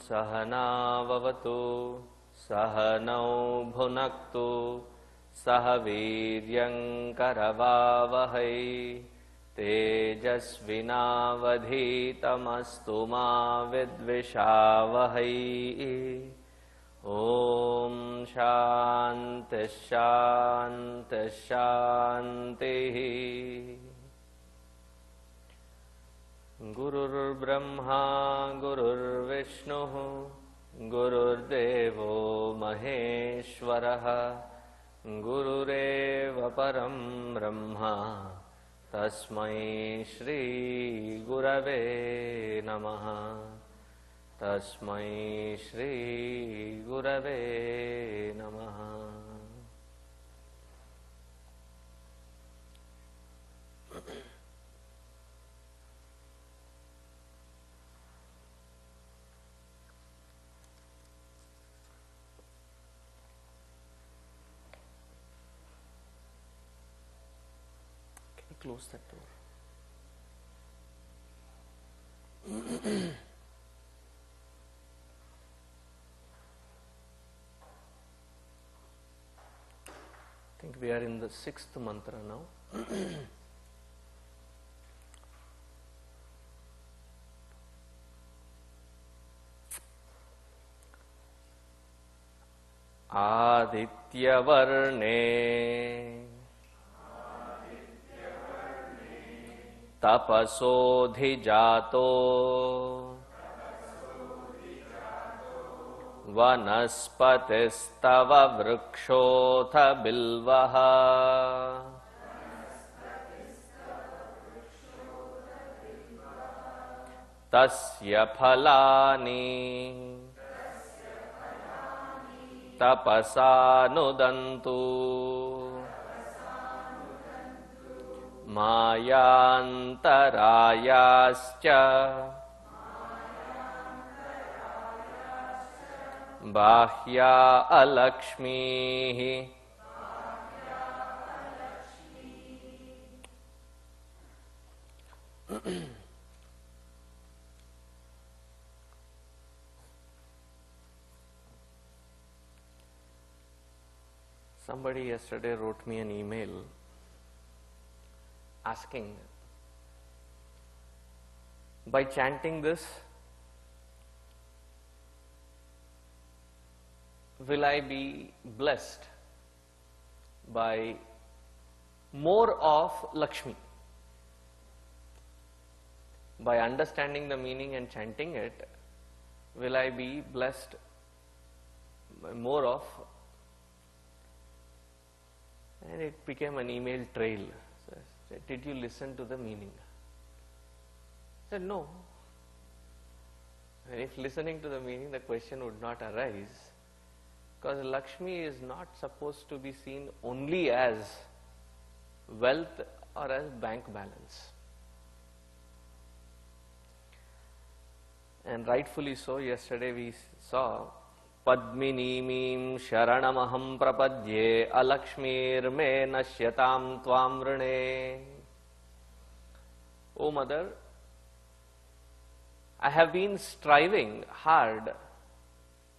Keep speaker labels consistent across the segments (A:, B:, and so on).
A: सहनाववतु सहनौ भुनक्तु सह वीर्यङ्करवावहै तेजस्विनावधीतमस्तु मा विद्विषावहै। ॐ शान्ति शान्ति शान्तिः। गुरुर्ब्रह्मा गुरुर्विष्णुः गुरुर्देवो महेश्वरः गुरुरेव परं ब्रह्म तस्मै श्री गुरवे नमः। तस्मै श्री गुरवे नमः। Close that door. I think we are in the 6th mantra now. Adityavarne तपसोऽधिजातो वनस्पतिस्तव वृक्षोऽथ बिल्वः तस्य फलानि तपसानुदन्तु मायान्तरायाश्च बाह्या अलक्ष्मीः। Somebody yesterday wrote me an email asking, by chanting this, will I be blessed by more of Lakshmi? By understanding the meaning and chanting it, will I be blessed by more of? And it became an email trail. Did you listen to the meaning? I said no. And if listening to the meaning, the question would not arise, because Lakshmi is not supposed to be seen only as wealth or as bank balance. And rightfully so, yesterday we saw Padminimim Sharanamaham Prapadye Alakshmir Me Nashyatam Tvam Rane. O Mother, I have been striving hard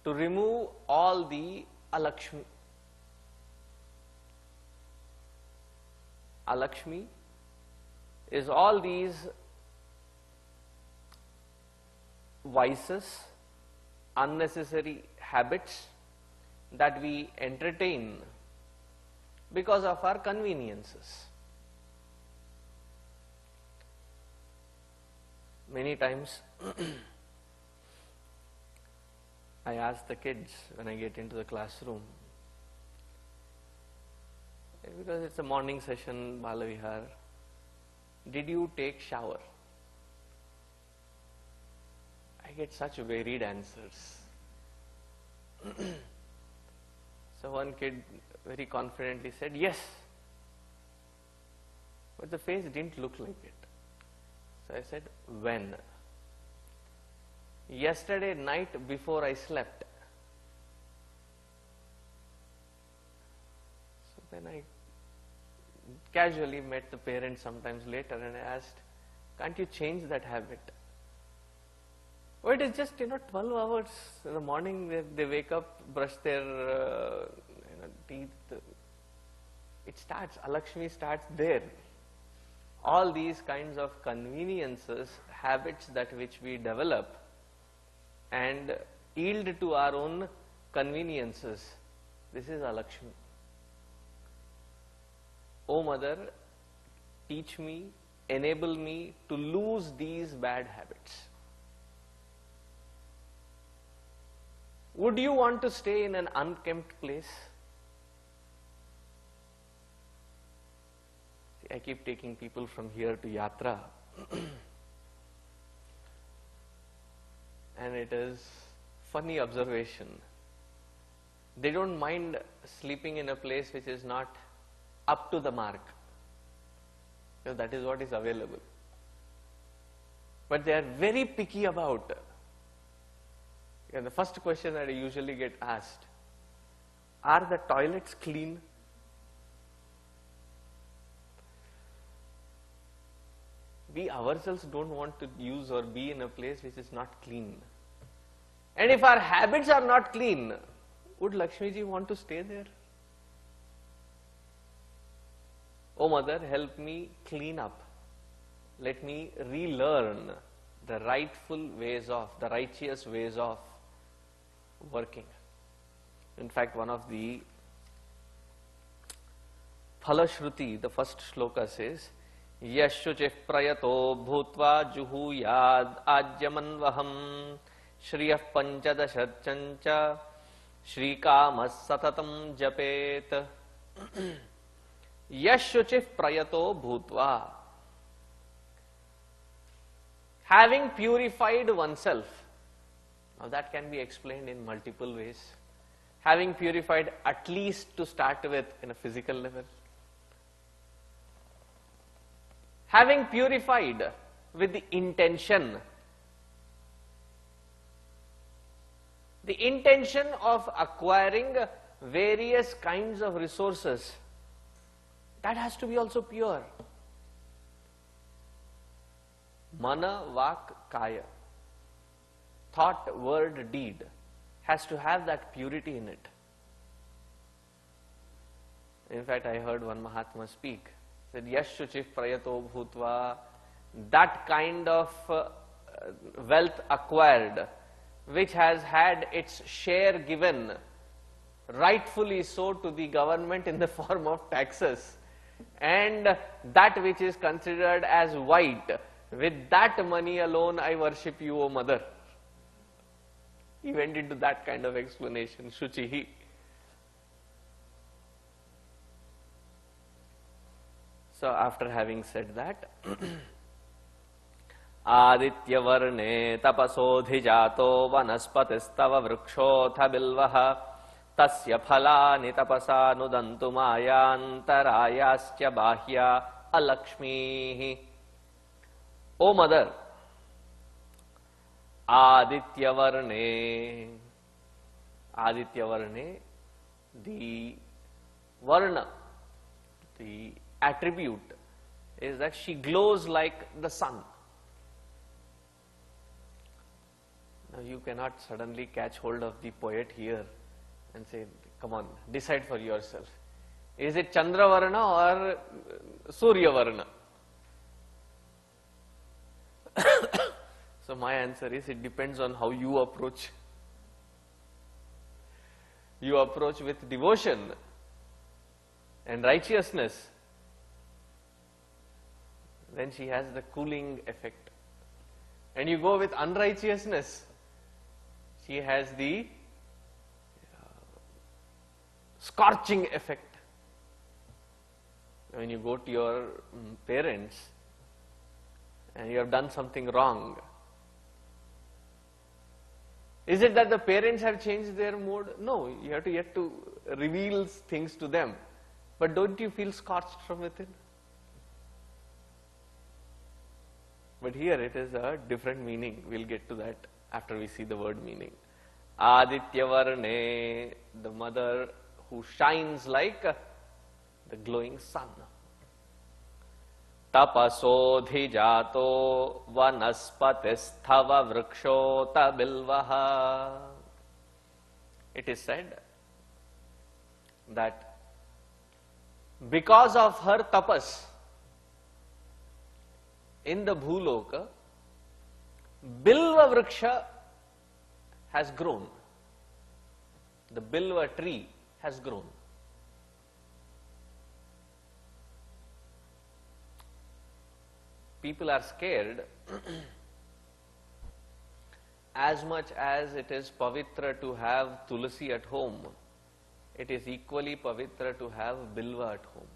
A: to remove all the Alakshmi. Alakshmi is all these vices, unnecessary habits that we entertain because of our conveniences. Many times I ask the kids when I get into the classroom, because it's a morning session, Balavihar, did you take shower? I get such varied answers. So one kid very confidently said, yes. But the face didn't look like it. So I said, when? Yesterday night before I slept. So then I casually met the parents sometimes later and I asked, can't you change that habit? Oh, it is just, 12 hours in the morning. They wake up, brush their teeth. It starts, Alakshmi starts there. All these kinds of conveniences, habits that which we develop and yield to our own conveniences. This is Alakshmi. O Mother, teach me, enable me to lose these bad habits. Would you want to stay in an unkempt place? See, I keep taking people from here to Yatra. And it is funny observation. They don't mind sleeping in a place which is not up to the mark. That is what is available. But they are very picky about. The first question that I usually get asked, are the toilets clean? We ourselves don't want to use or be in a place which is not clean. And if our habits are not clean, would Lakshmi ji want to stay there? Oh Mother, help me clean up. Let me relearn the rightful ways of, the righteous ways of working. In fact, one of the Phalashruti, the first shloka says, Yashuchih prayato bhutva juhuyad ajyamanvaham shriyah panchadasharchancha shrikamas satatam japet. Yashuchih prayato bhutva. Having purified oneself. Now that can be explained in multiple ways. Having purified at least to start with in a physical level. Having purified with the intention. The intention of acquiring various kinds of resources. That has to be also pure. Mana, vak, kaya. Thought, word, deed has to have that purity in it. In fact, I heard one Mahatma speak. Said, Yashuchih prayato bhutva. That kind of wealth acquired, which has had its share given, rightfully so, to the government in the form of taxes. And that which is considered as white, with that money alone I worship you, O Mother. He went into that kind of explanation, Shuchihi. So after having said that, Aditya varne tapasodhi jato vanaspatistava vrukshotha bilvaha tasya phalani tapasa nudantu mayantarayasya bahya alakshmihi. O Mother, Aditya varne, Aditya varne, the varna, the attribute is that she glows like the sun. Now you cannot suddenly catch hold of the poet here and say, come on, decide for yourself. Is it Chandra varna or Surya varna? So my answer is, it depends on how you approach. You approach with devotion and righteousness, then she has the cooling effect. And you go with unrighteousness, she has the scorching effect. When you go to your parents and you have done something wrong, is it that the parents have changed their mood? No, you have to yet to reveal things to them. But don't you feel scorched from within? But here it is a different meaning. We'll get to that after we see the word meaning. Aditya varne, the mother who shines like the glowing sun. tapasodhijato vanaspatistava vrikshota bilvaha. It is said that because of her tapas in the Bhuloka, Bilva Vriksha has grown. The Bilva tree has grown. People are scared as much as it is pavitra to have tulasi at home, it is equally pavitra to have bilva at home.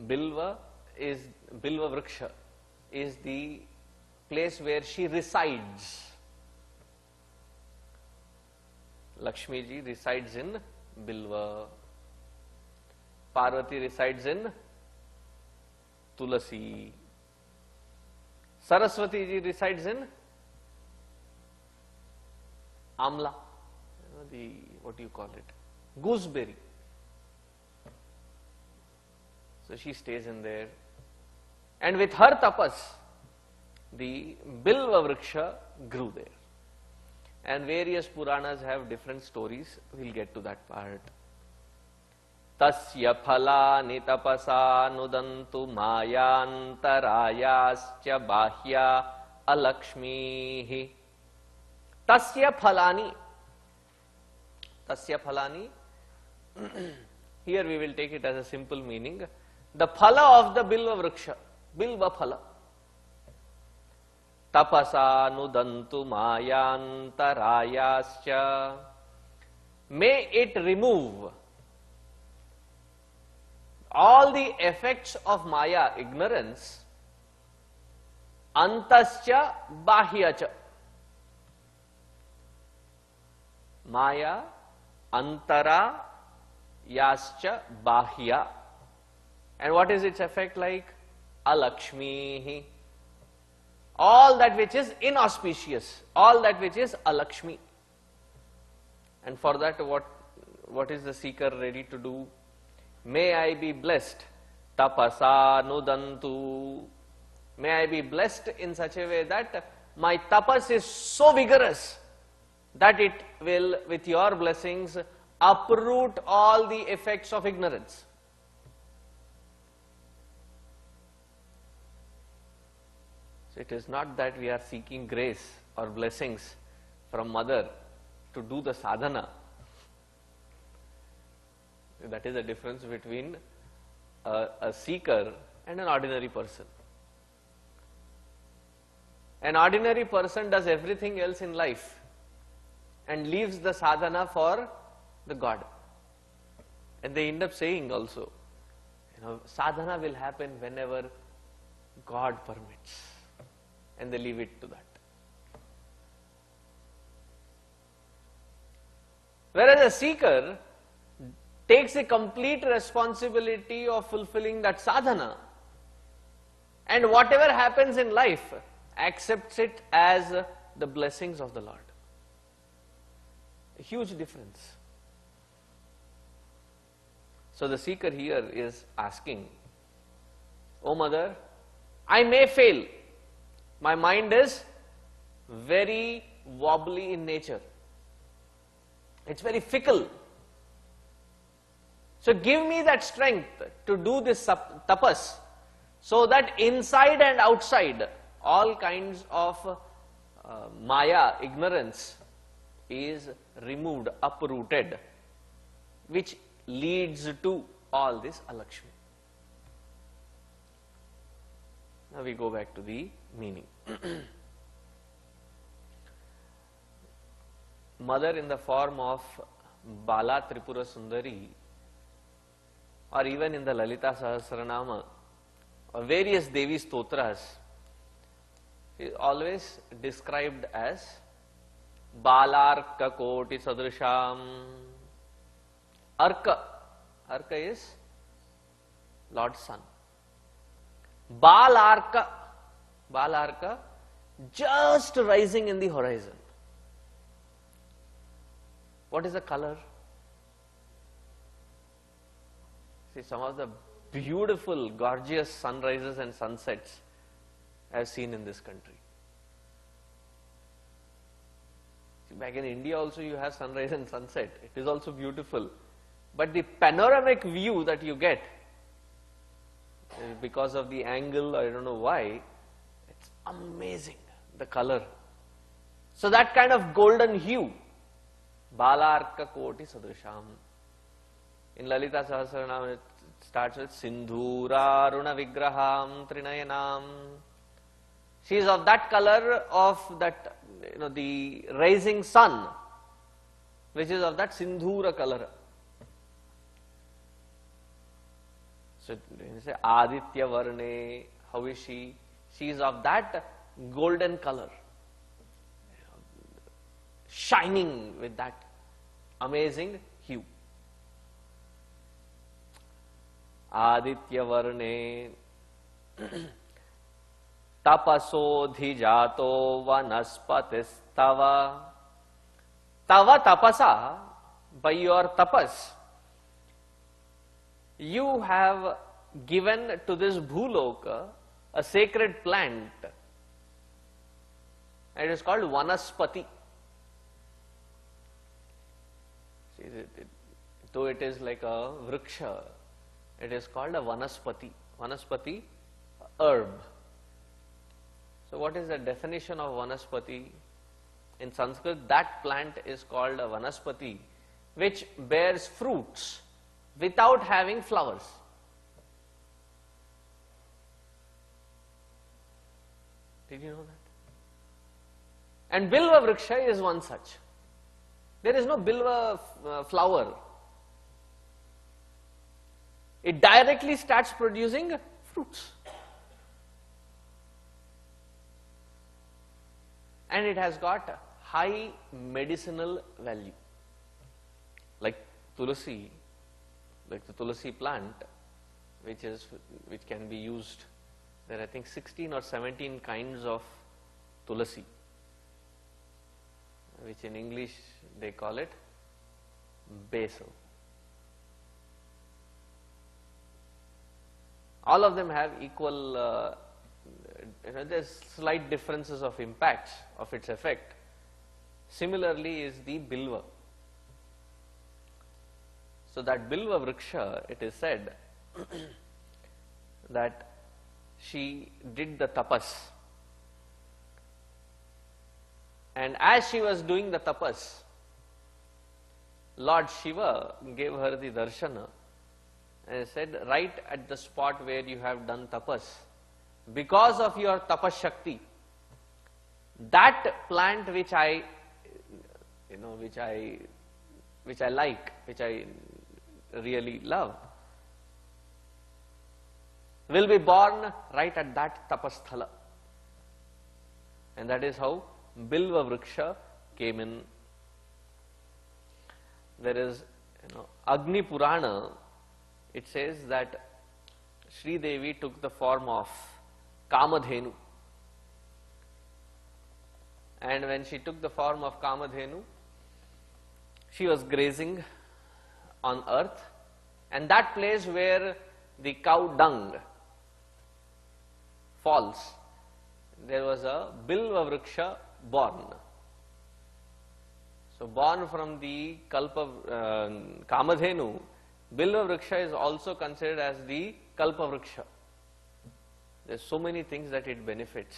A: Bilva Vriksha is the place where she resides. Lakshmi ji resides in Bilva. Parvati resides in Tulasi. Saraswati ji resides in Amla. What do you call it? Gooseberry. So she stays in there. And with her tapas, the Bilva Vriksha grew there. And various Puranas have different stories. We'll get to that part. Tasya phalani tapasa nudantu mayantarayascha bahya alakshmihi. Tasya phalani. Tasya phalani. Here we will take it as a simple meaning. The phala of the Bilva Vriksha. Bilva phala. Tapasa nudantu mayantarayascha. May it remove all the effects of Maya, ignorance, antascha bahyacha. Maya, antara, yascha, bahya. And what is its effect like? Alakshmi. All that which is inauspicious, all that which is alakshmi. And for that, what is the seeker ready to do? May I be blessed. Tapasa nudantu. May I be blessed in such a way that my tapas is so vigorous that it will, with your blessings, uproot all the effects of ignorance. So it is not that we are seeking grace or blessings from Mother to do the sadhana. That is the difference between a seeker and an ordinary person. An ordinary person does everything else in life and leaves the sadhana for the God. And they end up saying also, sadhana will happen whenever God permits. And they leave it to that. Whereas a seeker takes a complete responsibility of fulfilling that sadhana, and whatever happens in life, accepts it as the blessings of the Lord. A huge difference. So the seeker here is asking, "O Mother, I may fail. My mind is very wobbly in nature. It's very fickle. So give me that strength to do this tapas, so that inside and outside all kinds of maya, ignorance, is removed, uprooted, which leads to all this alakshmi." Now we go back to the meaning. Mother in the form of Bala Tripura Sundari, or even in the Lalita Sahasranama, or various Devi Stotras, is always described as Balarka Koti Sadrisham. Arka. Arka is Lord's son. Balarka. Balarka, just rising in the horizon. What is the color? See, some of the beautiful, gorgeous sunrises and sunsets I have seen in this country. See, back in India also you have sunrise and sunset. It is also beautiful. But the panoramic view that you get, because of the angle, I don't know why, it's amazing, the color. So that kind of golden hue, balarka koti sadrisham. In Lalita Sahasranam it starts with Sindhura Runa Vigraham Trinayanam. She is of that color of that, the rising sun, which is of that Sindhura color. So you say Aditya Varne, how is she? She is of that golden color, shining with that amazing hue. Aditya Varne Tapasodhi Jato Vanaspatistava. Tava tapasa, by your tapas, you have given to this bhuloka a sacred plant. It is called Vanaspati. See, though it is like a vriksha, it is called a Vanaspati. Vanaspati, herb. So what is the definition of Vanaspati? In Sanskrit, that plant is called a Vanaspati, which bears fruits without having flowers. Did you know that? And Bilva Vriksha is one such. There is no Bilva flower. It directly starts producing fruits. And it has got high medicinal value. Like Tulasi, like the Tulasi plant, which can be used. There are, I think, 16 or 17 kinds of Tulasi, which in English they call it basil. All of them have equal, there's slight differences of impacts of its effect. Similarly is the Bilva. So that Bilva Vriksha, it is said that she did the tapas. And as she was doing the tapas, Lord Shiva gave her the darshana and said, right at the spot where you have done tapas, because of your tapas shakti, that plant which I like, which I really love, will be born right at that tapasthala. And that is how Bilva Vriksha came in. There is, Agni Purana, it says that Sri Devi took the form of Kamadhenu. And when she took the form of Kamadhenu, she was grazing on earth, and that place where the cow dung falls, there was a Bilva Vriksha born. So born from the Kalpa Kamadhenu, Bilva Vriksha is also considered as the Kalpa Vriksha. There's so many things that it benefits.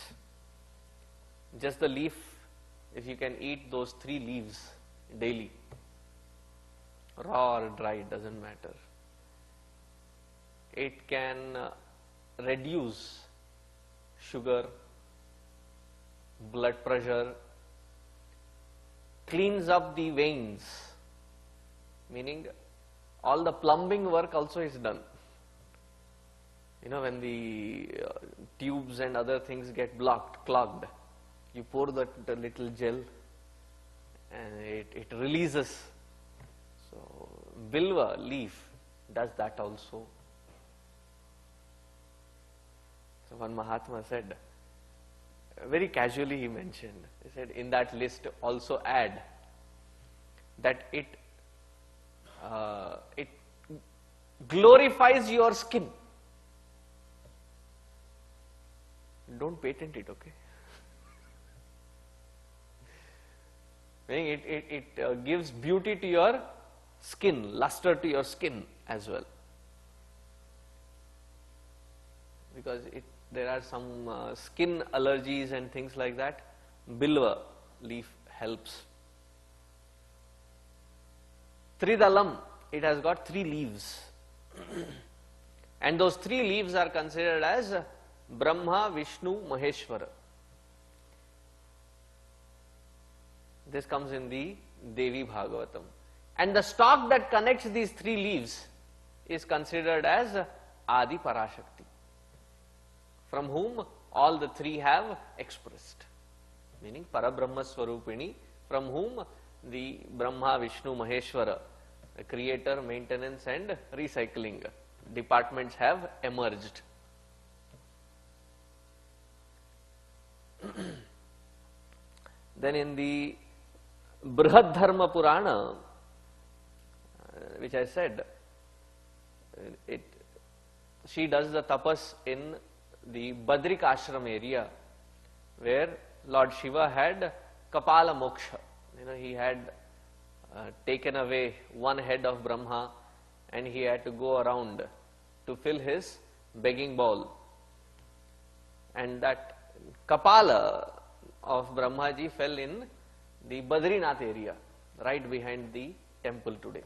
A: Just the leaf, if you can eat those 3 leaves daily, raw or dry, doesn't matter. It can reduce sugar, blood pressure, cleans up the veins, meaning all the plumbing work also is done. When the tubes and other things get blocked, clogged, you pour the little gel and it releases. So Bilva leaf does that also. So one Mahatma said, very casually he mentioned, he said, in that list also add that it glorifies your skin. Don't patent it, okay? It gives beauty to your skin, luster to your skin as well. Because there are some skin allergies and things like that. Bilva leaf helps. Tridalam, it has got 3 leaves. And those 3 leaves are considered as Brahma, Vishnu, Maheshwara. This comes in the Devi Bhagavatam. And the stalk that connects these 3 leaves is considered as Adi Parashakti, from whom all the 3 have expressed. Meaning Parabrahma Swarupini, from whom the Brahma, Vishnu, Maheshwara, the creator, maintenance and recycling departments have emerged. Then in the Brihad Dharma Purana, which I said, she does the tapas in the Badrik Ashram area, where Lord Shiva had Kapala Moksha. He had taken away one head of Brahma and he had to go around to fill his begging bowl. And that Kapala of Brahmaji fell in the Badrinath area, right behind the temple today.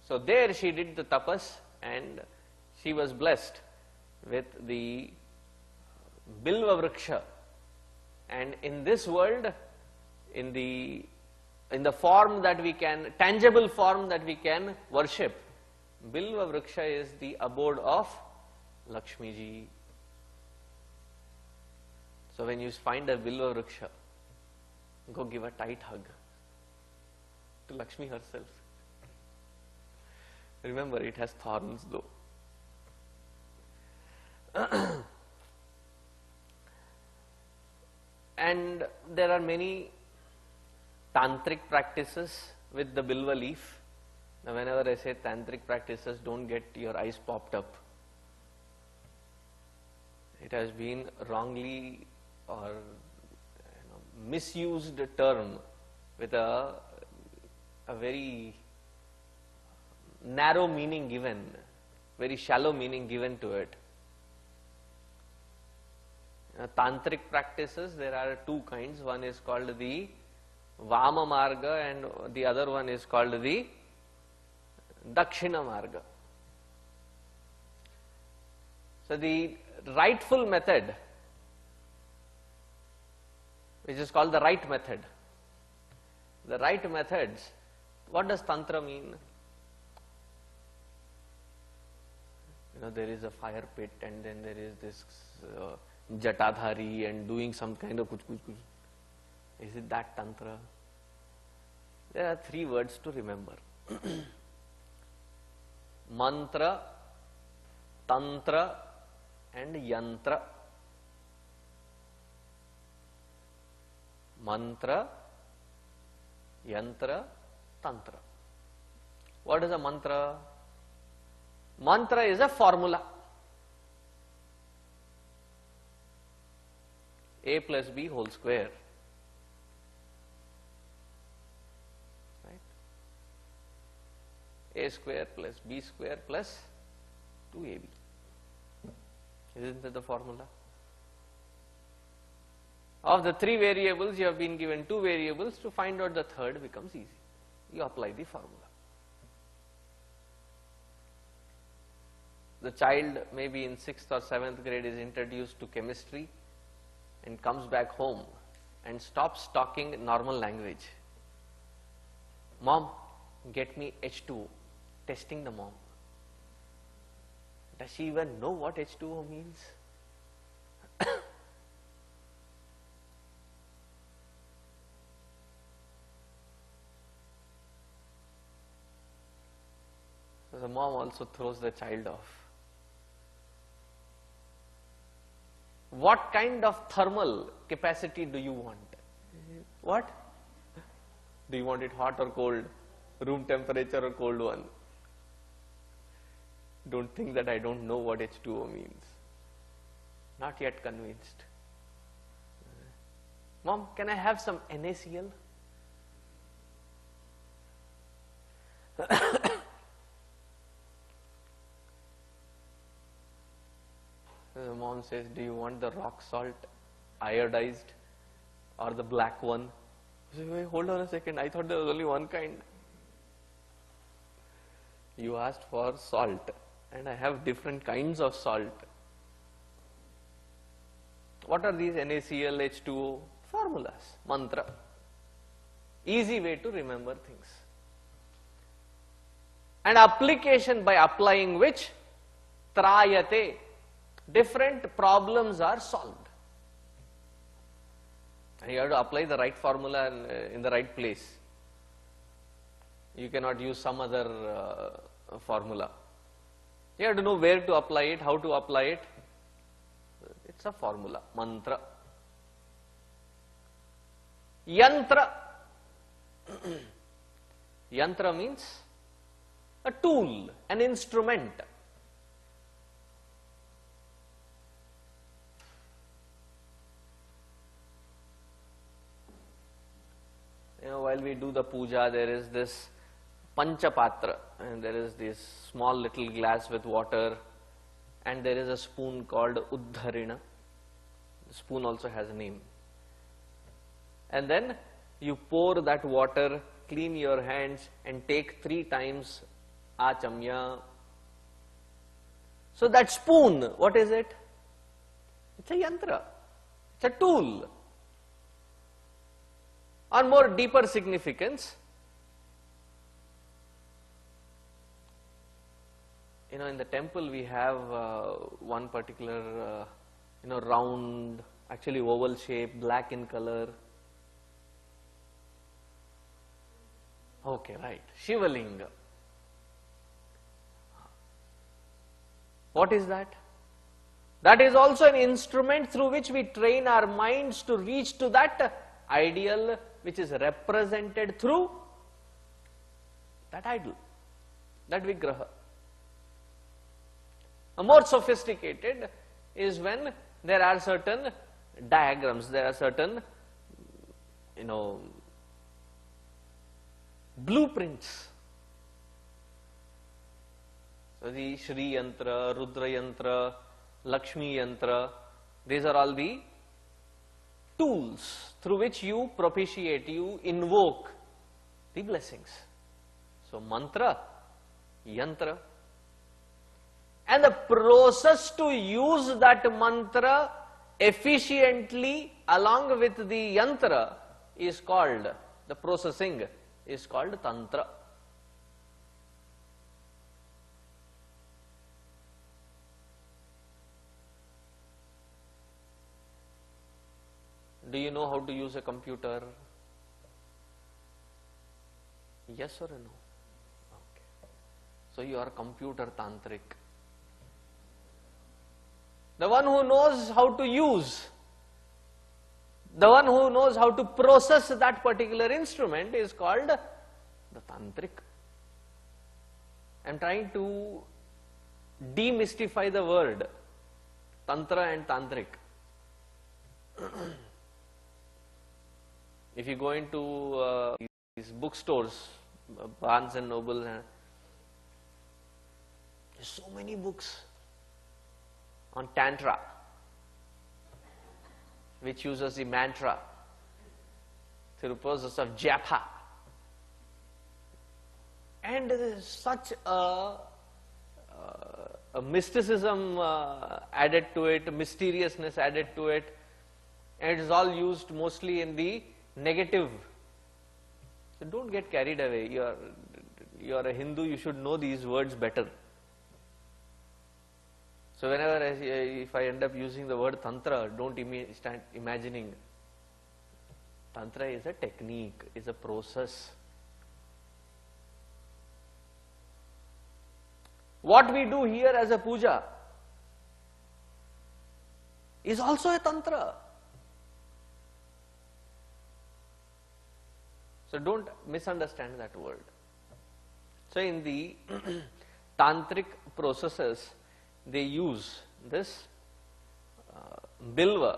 A: So there she did the tapas and she was blessed with the Bilva Vriksha. And in this world, in the form that we can, tangible form that we can worship, Bilva Vriksha is the abode of Lakshmi ji. So when you find a Bilva Vriksha, go give a tight hug to Lakshmi herself. Remember, it has thorns though. And there are many tantric practices with the Bilva leaf. Now whenever I say tantric practices, don't get your eyes popped up. It has been wrongly or misused term with a very narrow meaning given, very shallow meaning given to it. Tantric practices, there are 2 kinds. One is called the Vama Marga and the other one is called the Dakshina Marga. So the rightful method, which is called the right method. The right methods, what does Tantra mean? There is a fire pit and then there is this Jatadhari and doing some kind of kuch. Is it that Tantra? There are 3 words to remember. Mantra, Tantra and Yantra. Mantra, Yantra, Tantra. What is a mantra? Mantra is a formula. A plus B whole square. Right? A square plus B square plus 2AB. Isn't that the formula? Of the 3 variables, you have been given 2 variables. To find out the third becomes easy. You apply the formula. The child maybe in 6th or 7th grade is introduced to chemistry and comes back home and stops talking normal language. Mom, get me H2O. Testing the mom. Does she even know what H2O means? So the mom also throws the child off. What kind of thermal capacity do you want? What? Do you want it hot or cold? Room temperature or cold one? Don't think that I don't know what H2O means. Not yet convinced. Mom, can I have some NaCl? The mom says, do you want the rock salt, iodized, or the black one? I say, wait, hold on a second, I thought there was only one kind. You asked for salt, and I have different kinds of salt. What are these NaCl, H2O? Formulas, mantra. Easy way to remember things. And application, by applying which, trayate, different problems are solved. And you have to apply the right formula in the right place. You cannot use some other formula. You have to know where to apply it, how to apply it. It's a formula, mantra. Yantra. Yantra means a tool, an instrument. While we do the puja, there is this panchapatra, and there is this small little glass with water, and there is a spoon called uddharina. The spoon also has a name. And then you pour that water, clean your hands, and take 3 times achamya. So that spoon, what is it? It's a yantra. It's a tool. On more deeper significance, in the temple we have one particular, round, actually oval shape, black in color. Okay, right. Shivalinga. What is that? That is also an instrument through which we train our minds to reach to that ideal which is represented through that idol, that vigraha. A more sophisticated is when there are certain diagrams, there are certain, blueprints. So the Shree Yantra, Rudra Yantra, Lakshmi Yantra, these are all the tools through which you propitiate, you invoke the blessings. So mantra, yantra, and the process to use that mantra efficiently along with the yantra is called, the processing is called tantra. Do you know how to use a computer? Yes or no? Okay. So you are computer tantric. The one who knows how to use, the one who knows how to process that particular instrument is called the tantric. I am trying to demystify the word tantra and tantric. If you go into these bookstores, Barnes and Noble, there's so many books on Tantra, which uses the mantra through the process of japa. And there is such a mysticism added to it, mysteriousness added to it, and it is all used mostly in the negative. So don't get carried away. You are a Hindu, you should know these words better. So whenever if I end up using the word tantra, don't start imagining. Tantra is a technique, is a process. What we do here as a puja is also a tantra. So don't misunderstand that word. So in the tantric processes, they use this bilva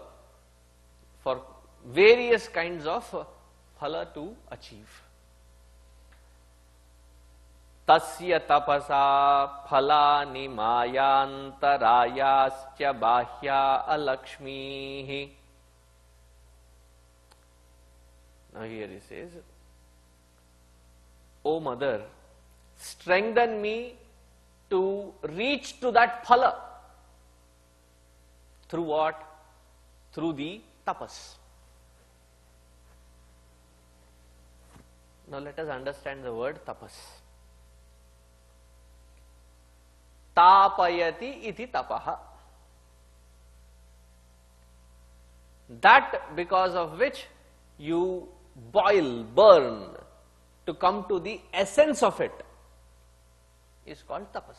A: for various kinds of phala to achieve. Tasya tapasa phalani mayantarayascha bahya alakshmihi. Now here he says, O mother, strengthen me to reach to that phala. Through what? Through the tapas. Now let us understand the word tapas. Tapayati iti tapaha. That because of which you boil, burn, to come to the essence of it, is called tapas.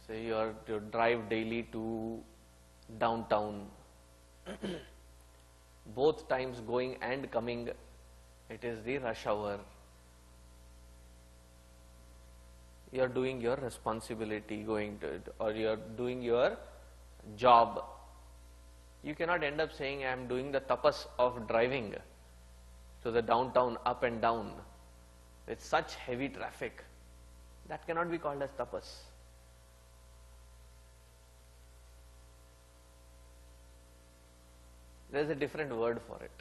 A: So you are to drive daily to downtown, both times going and coming, it is the rush hour. You are doing your responsibility, going to it, or you are doing your job. You cannot end up saying, I am doing the tapas of driving to the downtown up and down with such heavy traffic. That cannot be called as tapas. There is a different word for it.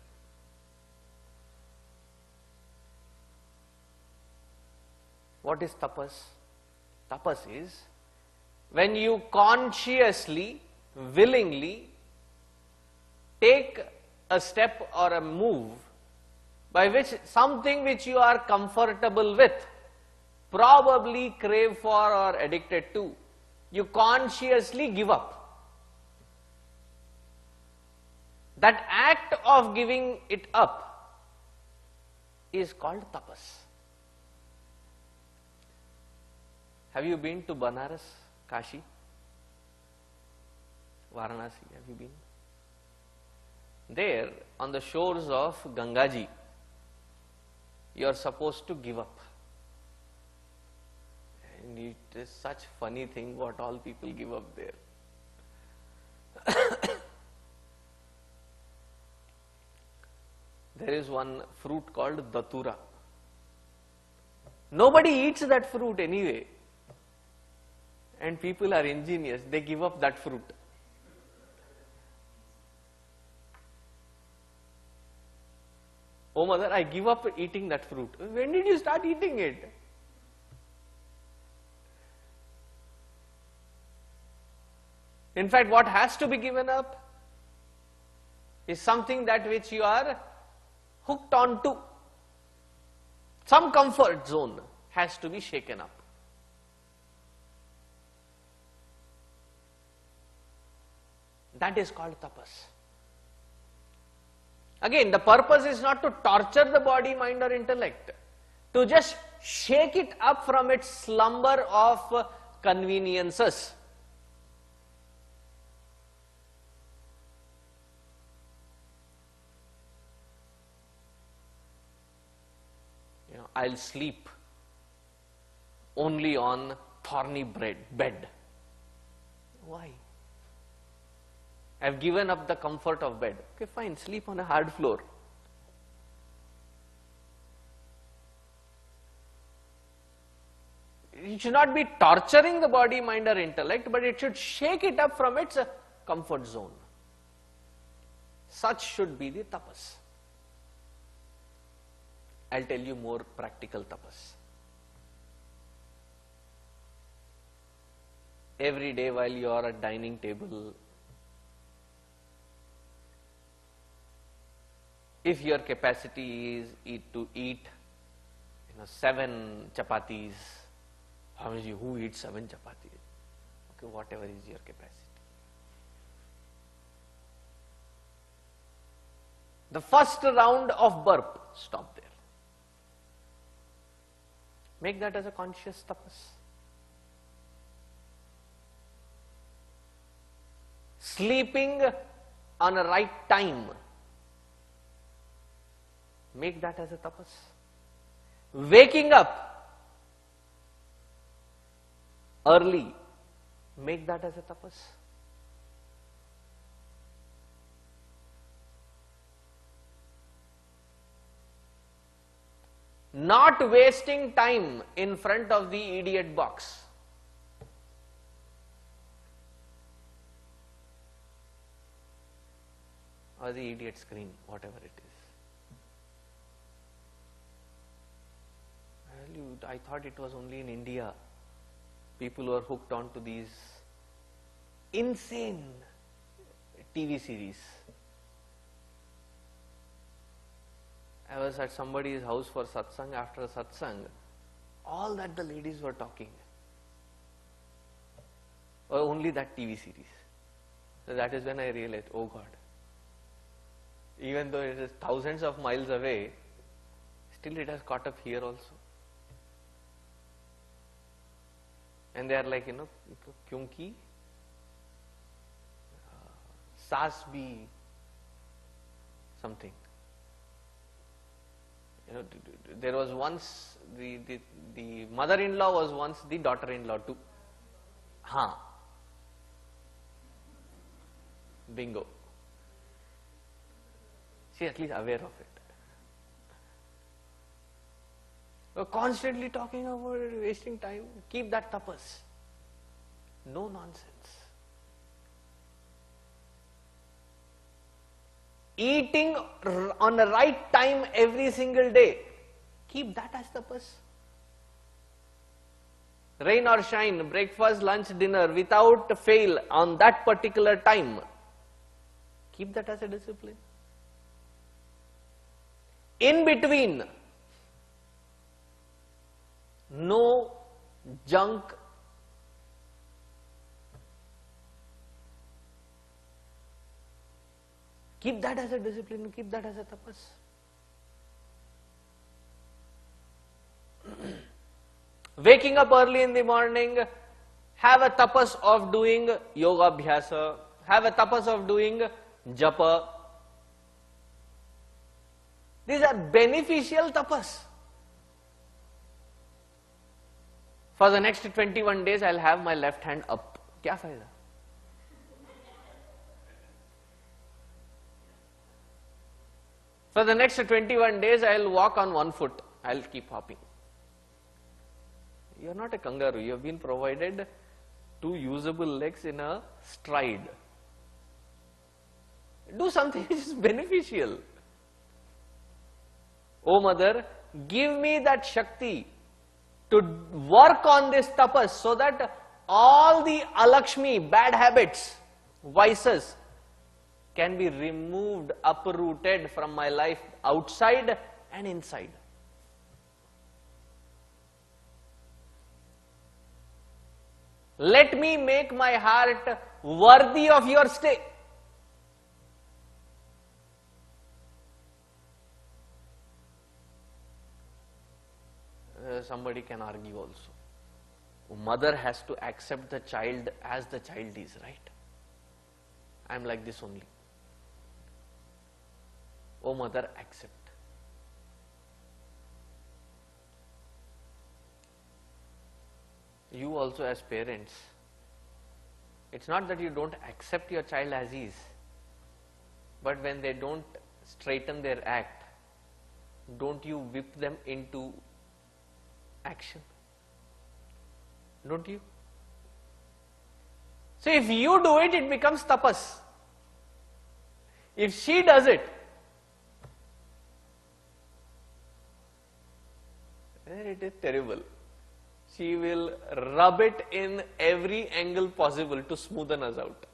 A: What is tapas? Tapas is when you consciously, willingly take a step or a move by which something which you are comfortable with, probably crave for or addicted to, you consciously give up. That act of giving it up is called tapas. Have you been to Banaras, Kashi, Varanasi? Have you been? There, on the shores of Gangaji, you are supposed to give up. And it is such funny thing what all people give up there. There is one fruit called datura. Nobody eats that fruit anyway. And people are ingenious, they give up that fruit. Oh mother, I give up eating that fruit. When did you start eating it? In fact, what has to be given up is something that which you are hooked on to. Some comfort zone has to be shaken up. That is called tapas. Again, the purpose is not to torture the body, mind or intellect, to just shake it up from its slumber of conveniences. You know, I'll sleep only on thorny bed. Why? I've given up the comfort of bed. Okay, fine, sleep on a hard floor. It should not be torturing the body, mind or intellect, but it should shake it up from its comfort zone. Such should be the tapas. I'll tell you more practical tapas. Every day while you are at dining table, if your capacity is to eat 7 chapatis, who eats 7 chapatis? Okay, whatever is your capacity. The first round of burp, stop there. Make that as a conscious tapas. Sleeping on a right time, make that as a tapas. Waking up early, make that as a tapas. Not wasting time in front of the idiot box. Or the idiot screen, whatever it is. I thought it was only in India people were hooked on to these insane TV series. I was at somebody's house for satsang. After satsang, all that the ladies were talking were only that TV series. So that is when I realized, oh God, even though it is thousands of miles away, still it has caught up here also. And they are like, kyunki saas bhi something. There was once the mother-in-law was once the daughter-in-law too. Bingo. She is at least aware of it. We're constantly talking about it, wasting time. Keep that tapas. No nonsense. Eating on the right time every single day. Keep that as tapas. Rain or shine, breakfast, lunch, dinner, without fail on that particular time. Keep that as a discipline. In between, no junk. Keep that as a discipline, keep that as a tapas. Waking up early in the morning, have a tapas of doing yoga abhyasa, have a tapas of doing japa. These are beneficial tapas. For the next 21 days, I'll have my left hand up. Kya fayda? For the next 21 days, I'll walk on one foot. I'll keep hopping. You're not a kangaroo. You have been provided 2 usable legs in a stride. Do something which is beneficial. Oh Mother, give me that Shakti to work on this tapas so that all the alakshmi, bad habits, vices can be removed, uprooted from my life outside and inside. Let me make my heart worthy of your stay. Somebody can argue also. Mother has to accept the child as the child is, right? I am like this only. Oh Mother, accept. You also as parents, it's not that you don't accept your child as is, but when they don't straighten their act, don't you whip them into action? Don't you? So if you do it, it becomes tapas. If she does it, then it is terrible. She will rub it in every angle possible to smoothen us out.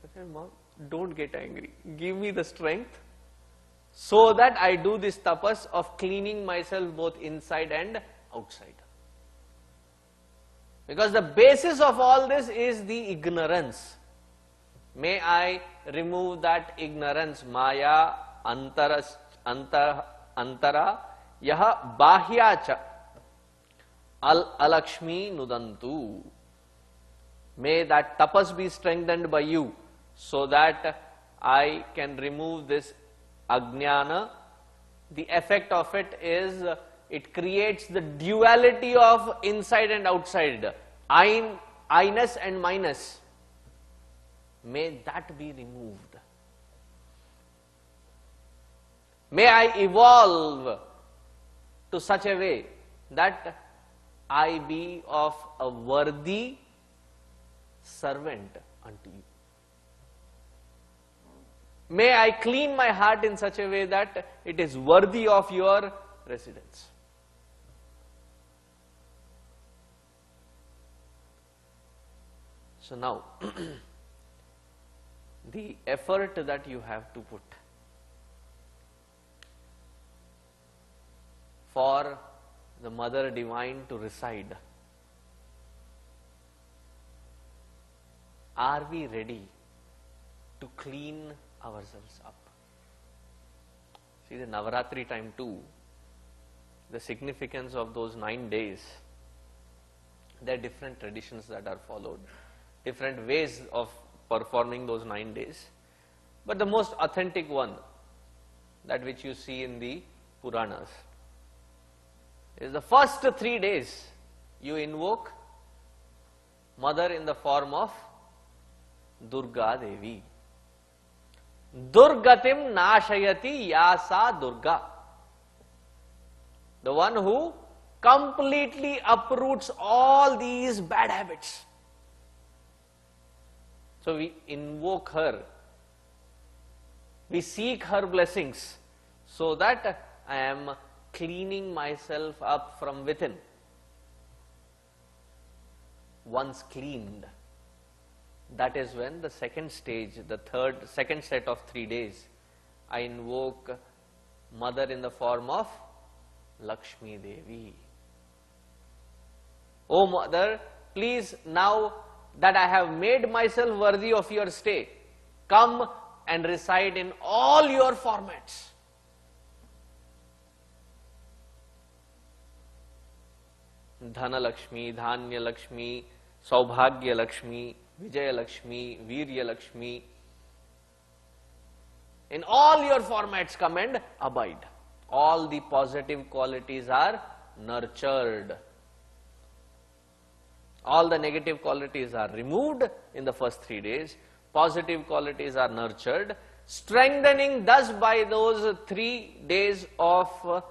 A: I said, Mom, don't get angry. Give me the strength so that I do this tapas of cleaning myself both inside and outside. Because the basis of all this is the ignorance. May I remove that ignorance. Maya antara yaha bahyacha alakshmi nudantu. May that tapas be strengthened by you so that I can remove this ajnana. The effect of it is it creates the duality of inside and outside, I-ness and minus. May that be removed. May I evolve to such a way that I be of a worthy servant unto you. May I clean my heart in such a way that it is worthy of your residence. So now, the effort that you have to put for the Mother Divine to reside, are we ready to clean ourselves up? See, the Navaratri time too, the significance of those 9 days, there are different traditions that are followed, different ways of performing those 9 days. But the most authentic one, that which you see in the Puranas, is the first 3 days you invoke Mother in the form of Durga Devi. Durgatim nashayati yasa Durga. The one who completely uproots all these bad habits. So we invoke her, we seek her blessings, so that I am cleaning myself up from within. Once cleaned, that is when the second stage, second set of 3 days, I invoke Mother in the form of Lakshmi Devi. O Mother, please, now that I have made myself worthy of your stay, come and reside in all your formats. Dhana Lakshmi, Dhanya Lakshmi, Saubhagya Lakshmi, Vijaya Lakshmi, Virya Lakshmi. In all your formats, come and abide. All the positive qualities are nurtured. All the negative qualities are removed in the first 3 days. Positive qualities are nurtured, strengthening thus by those 3 days of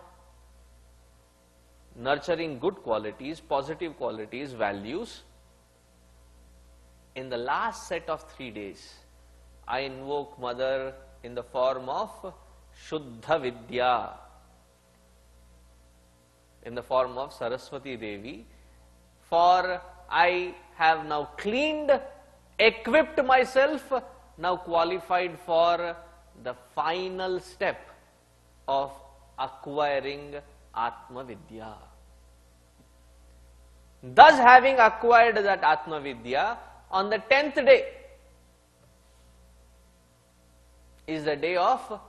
A: nurturing good qualities, positive qualities, values. In the last set of 3 days, I invoke Mother in the form of Shuddha Vidya, in the form of Saraswati Devi, for I have now cleaned, equipped myself, now qualified for the final step of acquiring Atma Vidya. Thus, having acquired that Atma Vidya, on the 10th day is the day of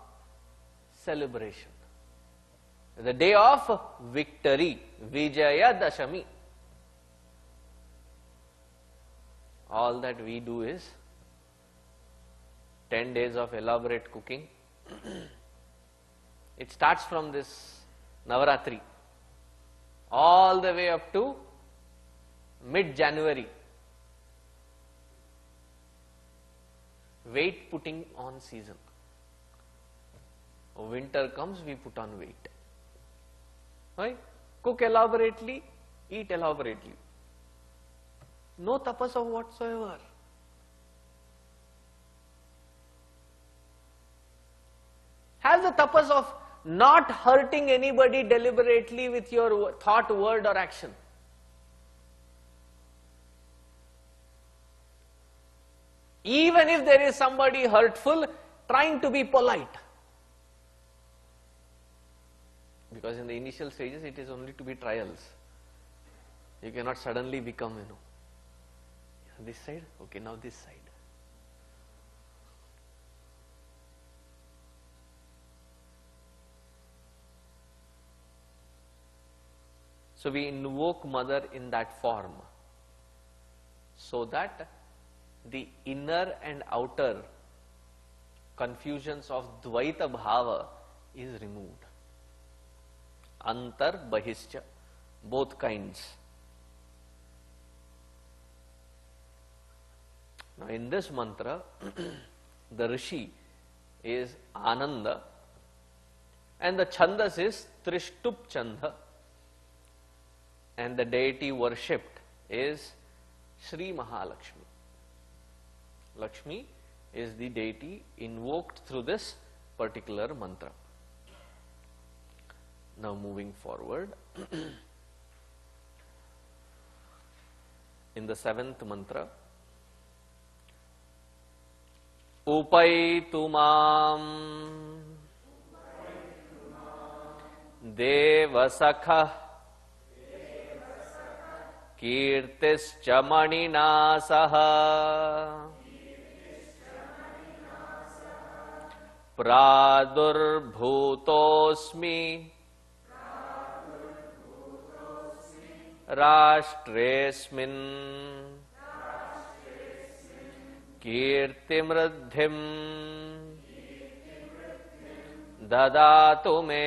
A: celebration, the day of victory, Vijaya Dashami. All that we do is 10 days of elaborate cooking. It starts from this Navaratri all the way up to mid-January. Weight putting on season. Winter comes, we put on weight. Right? Cook elaborately, eat elaborately. No tapas of whatsoever. Have the tapas of not hurting anybody deliberately with your thought, word or action. Even if there is somebody hurtful, trying to be polite. Because in the initial stages, it is only to be trials. You cannot suddenly become, this side, okay, now this side. So we invoke Mother in that form, so that the inner and outer confusions of Dvaita Bhava is removed. Antar Bahischa, both kinds. Now in this mantra, the Rishi is Ananda and the Chandas is Trishtup Chanda, and the deity worshipped is Sri Mahalakshmi. Lakshmi is the deity invoked through this particular mantra. Now moving forward, in the 7th mantra, Upaitu mam Devasakha Kirtischa manina saha Pradurbhutosmi Rashtresmin Kirtimriddhim Dadatu me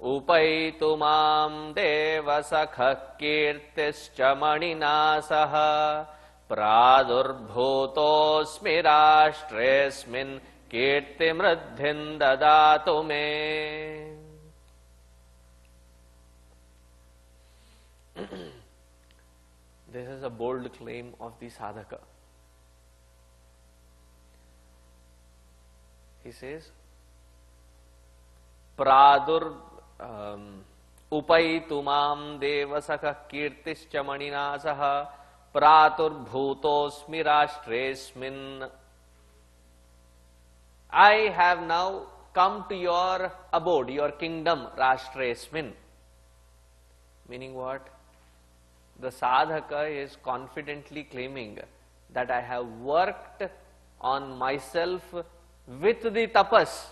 A: Upaitu mam devasakha kirtischa manina saha Pradurbhutosmi rashtresmin kirtimriddhim dadatu me. This is a bold claim of the sadhaka. He says, Upaitu mam devasakha kirtischa manina saha Praturbhutosmi rashtresmin. I have now come to your abode, your kingdom, Rashtresmin. Meaning what? The sadhaka is confidently claiming that I have worked on myself with the tapas,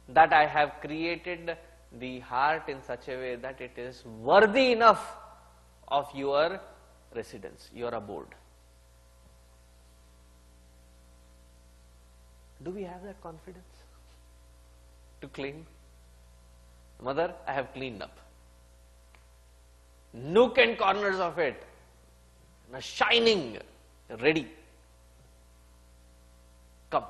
A: that I have created the heart in such a way that it is worthy enough of your residence, your abode. Do we have that confidence to claim? Mother, I have cleaned up. Nook and corners of it, shining, ready. Come.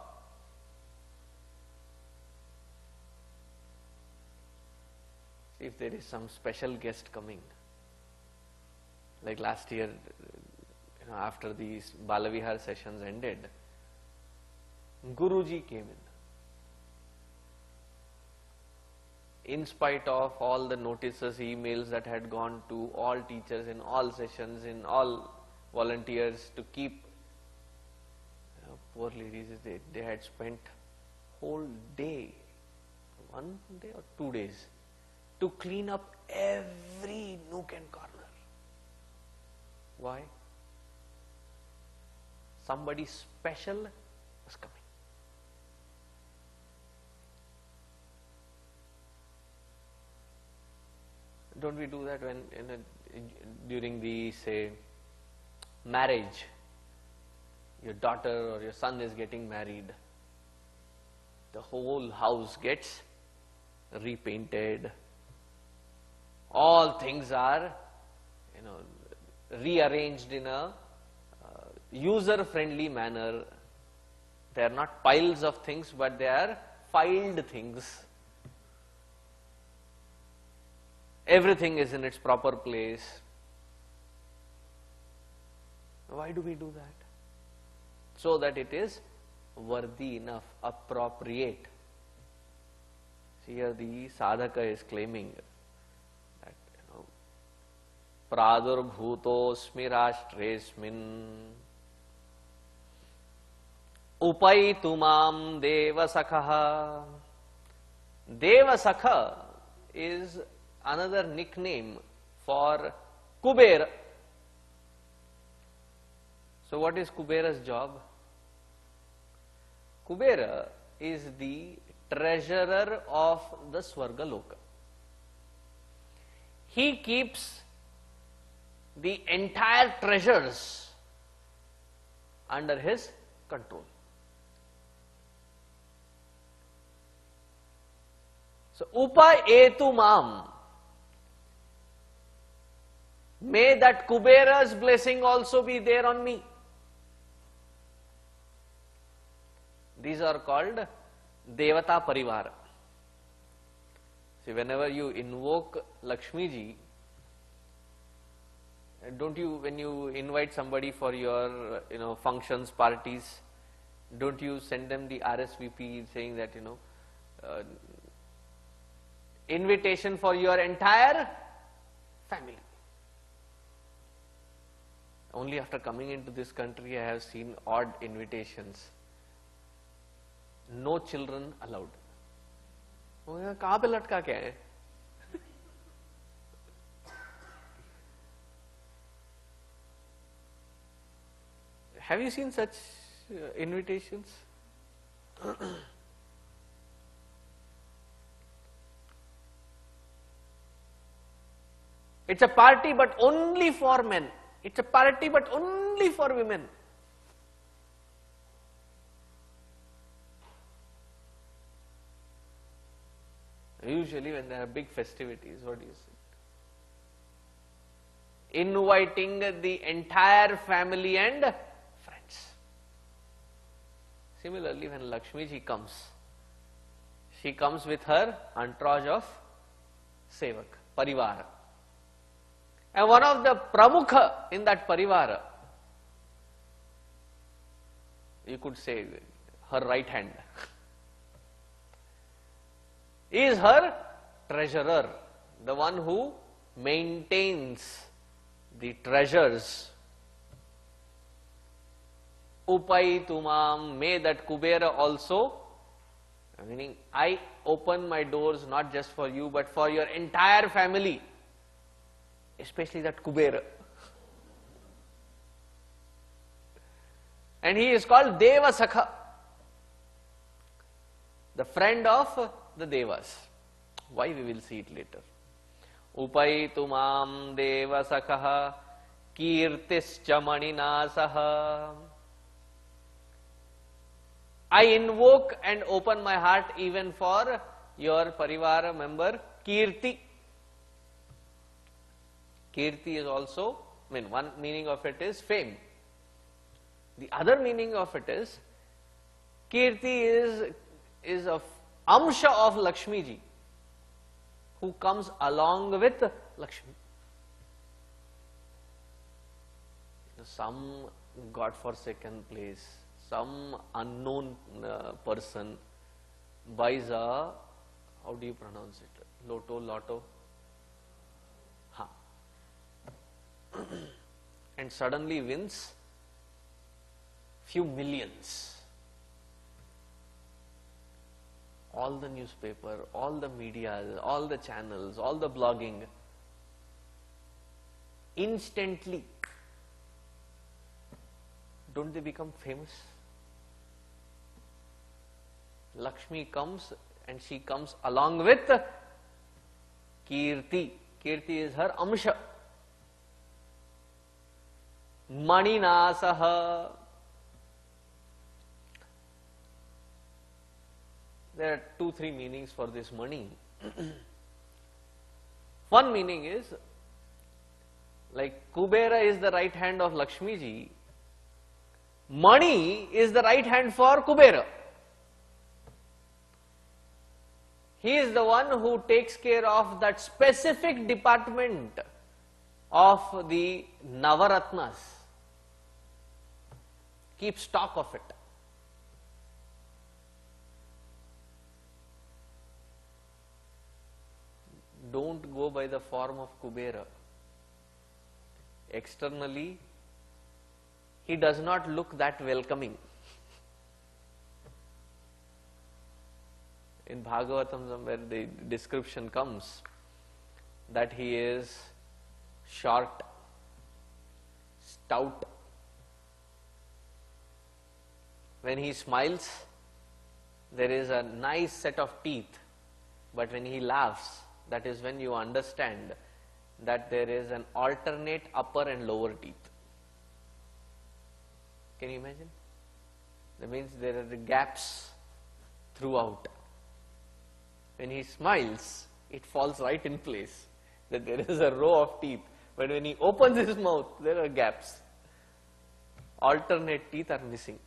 A: If there is some special guest coming, like last year, after these Balavihar sessions ended, Guruji came in spite of all the notices, emails that had gone to all teachers in all sessions, in all volunteers to keep, poor ladies, they had spent whole day, 1 day or 2 days, to clean up every nook and corner. Why? Somebody special was coming. Don't we do that when during the, say, marriage, your daughter or your son is getting married, the whole house gets repainted, all things are rearranged in a user-friendly manner. They are not piles of things, but they are filed things. Everything is in its proper place. Why do we do that? So that it is worthy enough, appropriate. See, here the sadhaka is claiming that Pradurbhutosmi rashtresmin Upaitu mam devasakha. Devasakha is another nickname for Kubera. So what is Kubera's job? Kubera is the treasurer of the Swargaloka. He keeps the entire treasures under his control. So, upayetu mam. May that Kubera's blessing also be there on me. These are called Devata Parivara. See, whenever you invoke Lakshmi ji, don't you, when you invite somebody for your, functions, parties, don't you send them the RSVP saying that, invitation for your entire family. Only after coming into this country I have seen odd invitations. No children allowed. कहाँ पे लटका क्या है? Have you seen such invitations? It's a party but only for men. It's a party but only for women. Usually when there are big festivities, what do you say? Inviting the entire family and friends. Similarly, when Lakshmi ji comes, she comes with her entourage of sevak, parivara. And one of the pramukha in that parivara, you could say her right hand, is her treasurer, the one who maintains the treasures. Upaitu mam, may that Kubera also, meaning I open my doors not just for you but for your entire family, especially that Kubera. And he is called Deva Sakha, the friend of the Devas. Why, we will see it later. Upaitu mam Deva Sakha kirtischa maninasaha. I invoke and open my heart even for your parivara member Kirti. Kirti is also, one meaning of it is fame. The other meaning of it is, Kirti is a amsha of Lakshmi ji, who comes along with Lakshmi. Some God-forsaken place, some unknown person buys a, how do you pronounce it? Lotto? And suddenly wins few millions. All the newspaper, all the media, all the channels, all the blogging, instantly, don't they become famous? Lakshmi comes and she comes along with Kirti. Kirti is her amsha. Maninasaha. There are 2-3 meanings for this mani. One meaning is, like Kubera is the right hand of Lakshmi ji, Mani is the right hand for Kubera. He is the one who takes care of that specific department of the Navaratnas. Keep stock of it. Don't go by the form of Kubera. Externally, he does not look that welcoming. In Bhagavatam, somewhere the description comes that he is short, stout. When he smiles, there is a nice set of teeth, but when he laughs, that is when you understand that there is an alternate upper and lower teeth. Can you imagine? That means there are the gaps throughout. When he smiles, it falls right in place, that there is a row of teeth. But when he opens his mouth, there are gaps. Alternate teeth are missing.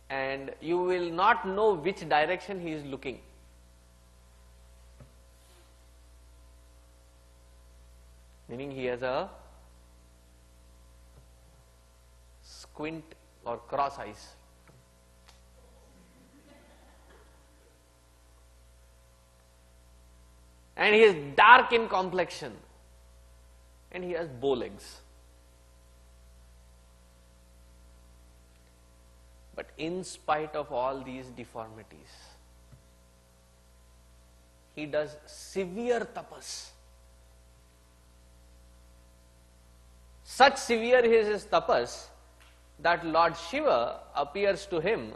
A: And you will not know which direction he is looking. Meaning he has a squint or cross eyes. And he is dark in complexion. And he has bow legs. But in spite of all these deformities, he does severe tapas. Such severe is his tapas that Lord Shiva appears to him,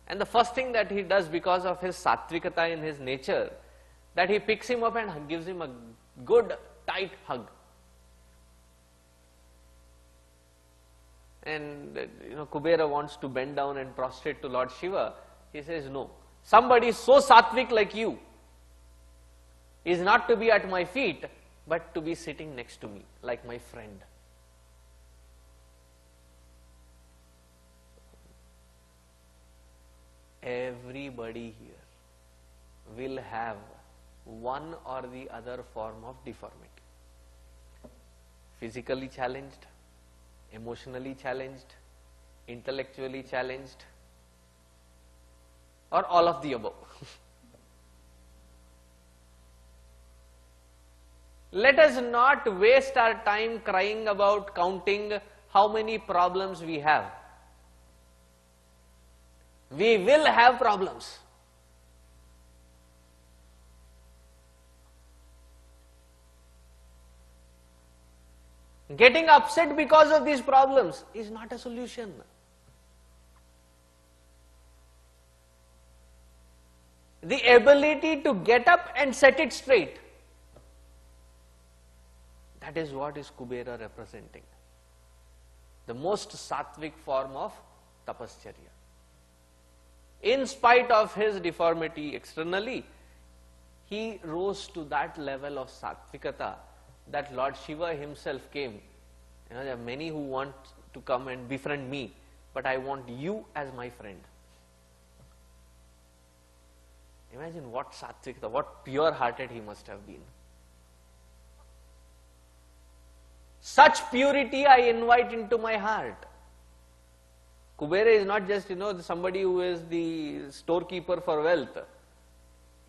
A: and the first thing that he does, because of his sattvikata in his nature, that he picks him up and gives him a good tight hug. And Kubera wants to bend down and prostrate to Lord Shiva. He says, no. Somebody so sattvic like you is not to be at my feet, but to be sitting next to me, like my friend. Everybody here will have one or the other form of deformity. Physically challenged, emotionally challenged, intellectually challenged, or all of the above. Let us not waste our time crying about counting how many problems we have. We will have problems. Getting upset because of these problems is not a solution. The ability to get up and set it straight, that is what is Kubera representing. The most sattvic form of tapascharya. In spite of his deformity externally, he rose to that level of sattvikata that Lord Shiva himself came. There are many who want to come and befriend me, but I want you as my friend. Imagine what sattvikata, what pure-hearted he must have been. Such purity I invite into my heart. Kubera is not just, somebody who is the storekeeper for wealth.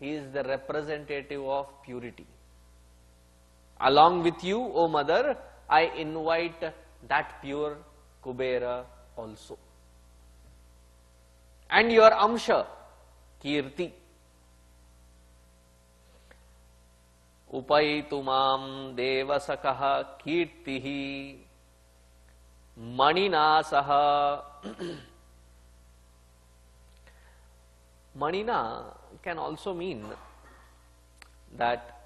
A: He is the representative of purity. Along with you, O mother, I invite that pure Kubera also. And your Amsha, Kirti. Upaitu mam devasakaha kirtihi maninasaha. Manina can also mean that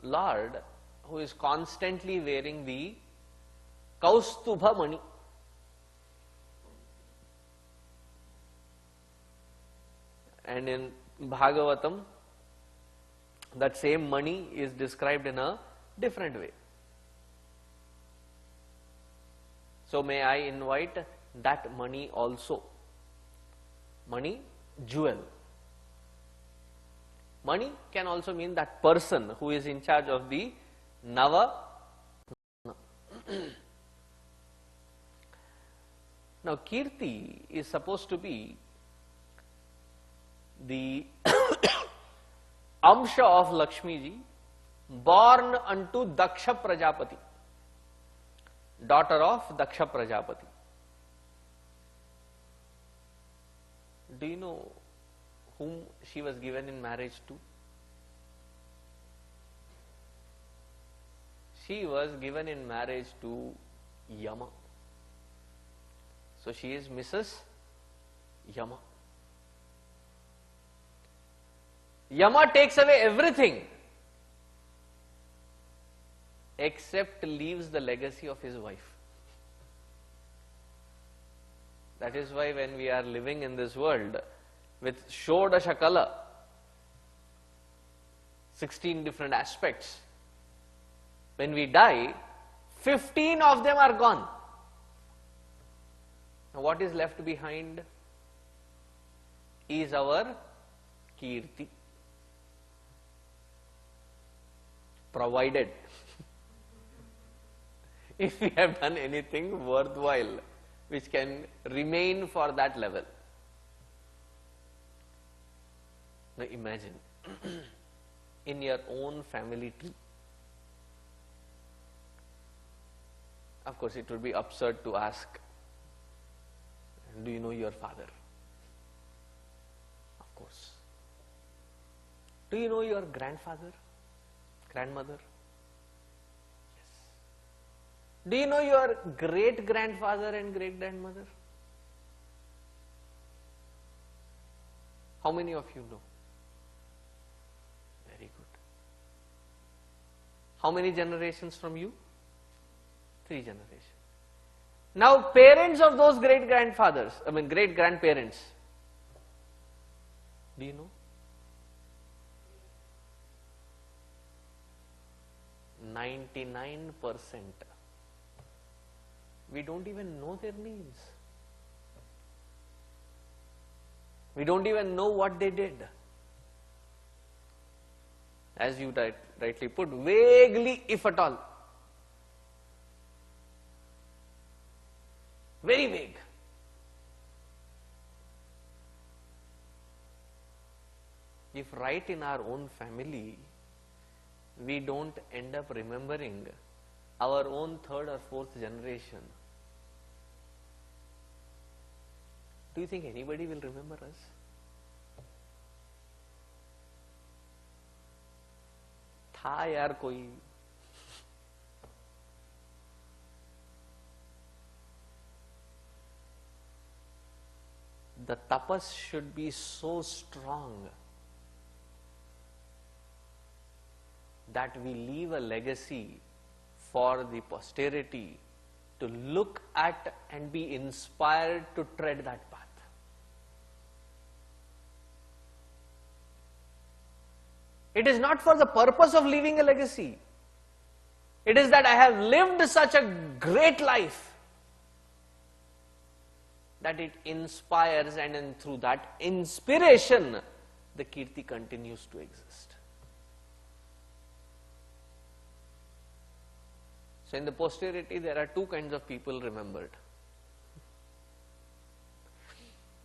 A: Lord who is constantly wearing the Kaustubha Mani. And in Bhagavatam, that same Mani is described in a different way. So may I invite that Mani also. Mani, jewel. Mani can also mean that person who is in charge of the Nava. Now, Kirti is supposed to be the Amsha of Lakshmi ji, born unto Daksha Prajapati, daughter of Daksha Prajapati. Do you know whom she was given in marriage to? She was given in marriage to Yama. So she is Mrs. Yama. Yama takes away everything except leaves the legacy of his wife. That is why when we are living in this world with Shodasha color, 16 different aspects, when we die, 15 of them are gone. Now what is left behind is our Kirti. Provided if we have done anything worthwhile which can remain for that level. Now imagine in your own family tree. Of course, it would be absurd to ask, do you know your father? Of course. Do you know your grandfather, grandmother? Yes. Do you know your great-grandfather and great-grandmother? How many of you know? Very good. How many generations from you? 3 generations. Now, parents of those great-grandfathers, great-grandparents, do you know? 99%. We don't even know their names. We don't even know what they did. As you rightly put, vaguely, if at all. Very vague. If right in our own family, we don't end up remembering our own 3rd or 4th generation, do you think anybody will remember us? था यार कोई. The tapas should be so strong that we leave a legacy for the posterity to look at and be inspired to tread that path. It is not for the purpose of leaving a legacy. It is that I have lived such a great life that it inspires, and through that inspiration, the Kirti continues to exist. So in the posterity, there are 2 kinds of people remembered.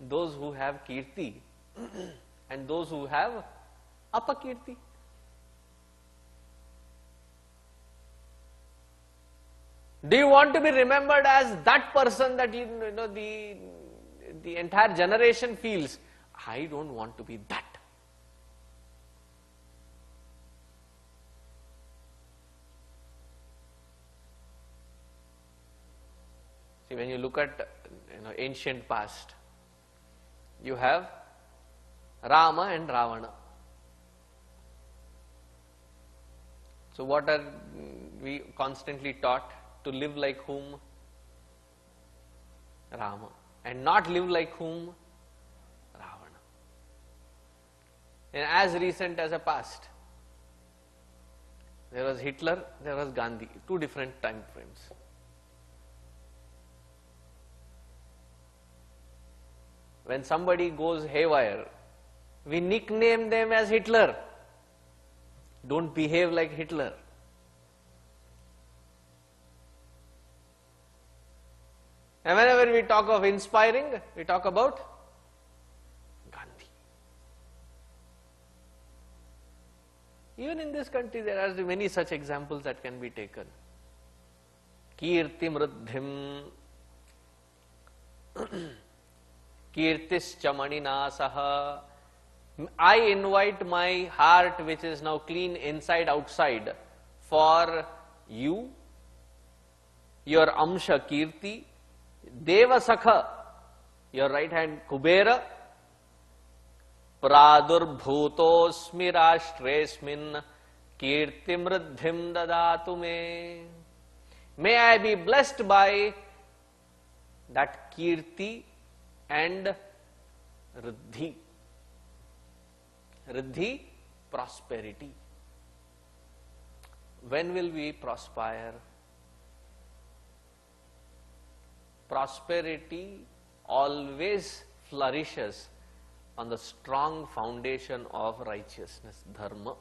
A: Those who have Kirti and those who have Apakirti. Do you want to be remembered as that person that you know the entire generation feels, I don't want to be that? See, when you look at ancient past, you have Rama and Ravana. So what are we constantly taught? To live like whom? Rama. And not live like whom? Ravana. And as recent as a past, there was Hitler, there was Gandhi, 2 different time frames. When somebody goes haywire, we nickname them as Hitler. Don't behave like Hitler. And whenever we talk of inspiring, we talk about Gandhi. Even in this country, there are many such examples that can be taken. Kirti mruddhim, kirtischa maninasaha. I invite my heart, which is now clean inside outside, for you, your amsha Kirti, Deva Sakha, your right hand Kubera, Pradurbhutosmi Rashtresmin Kirti Mriddhim Dadatu Me. May I be blessed by that Kirti and riddhi. Riddhi, prosperity. When will we prosper? Prosperity always flourishes on the strong foundation of righteousness, dharma.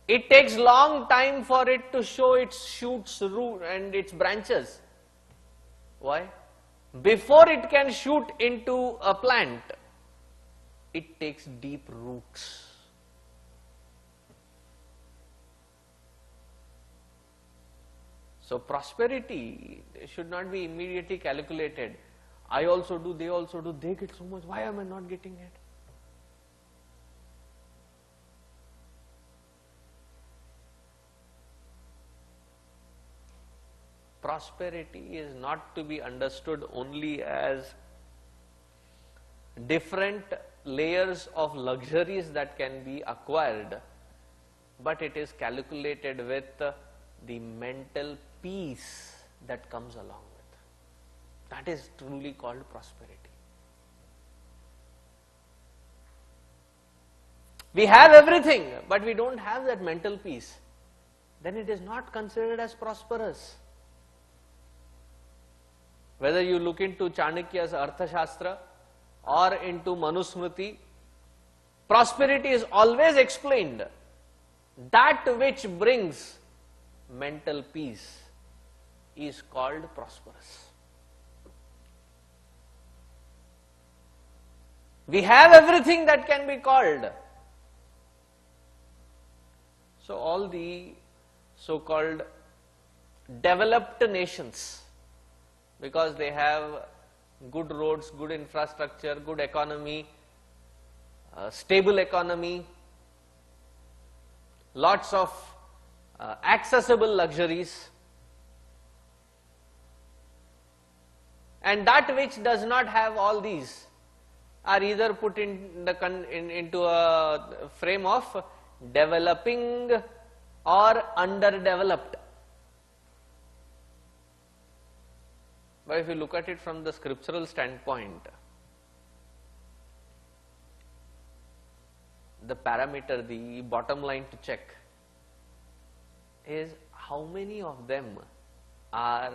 A: It takes long time for it to show its shoots, root and its branches. Why? Before it can shoot into a plant, it takes deep roots. So prosperity should not be immediately calculated. I also do, they also do, they get so much, why am I not getting it? Prosperity is not to be understood only as different layers of luxuries that can be acquired, but it is calculated with the mental peace that comes along with. That is truly called prosperity. We have everything, but we don't have that mental peace. Then it is not considered as prosperous. Whether you look into Chanakya's Arthashastra or into Manusmriti, prosperity is always explained. That which brings mental peace is called prosperous. We have everything that can be called. So all the so-called developed nations, because they have good roads, good infrastructure, good economy, stable economy, lots of accessible luxuries, and that which does not have all these are either put into a frame of developing or underdeveloped. But if you look at it from the scriptural standpoint, the parameter, the bottom line to check is how many of them are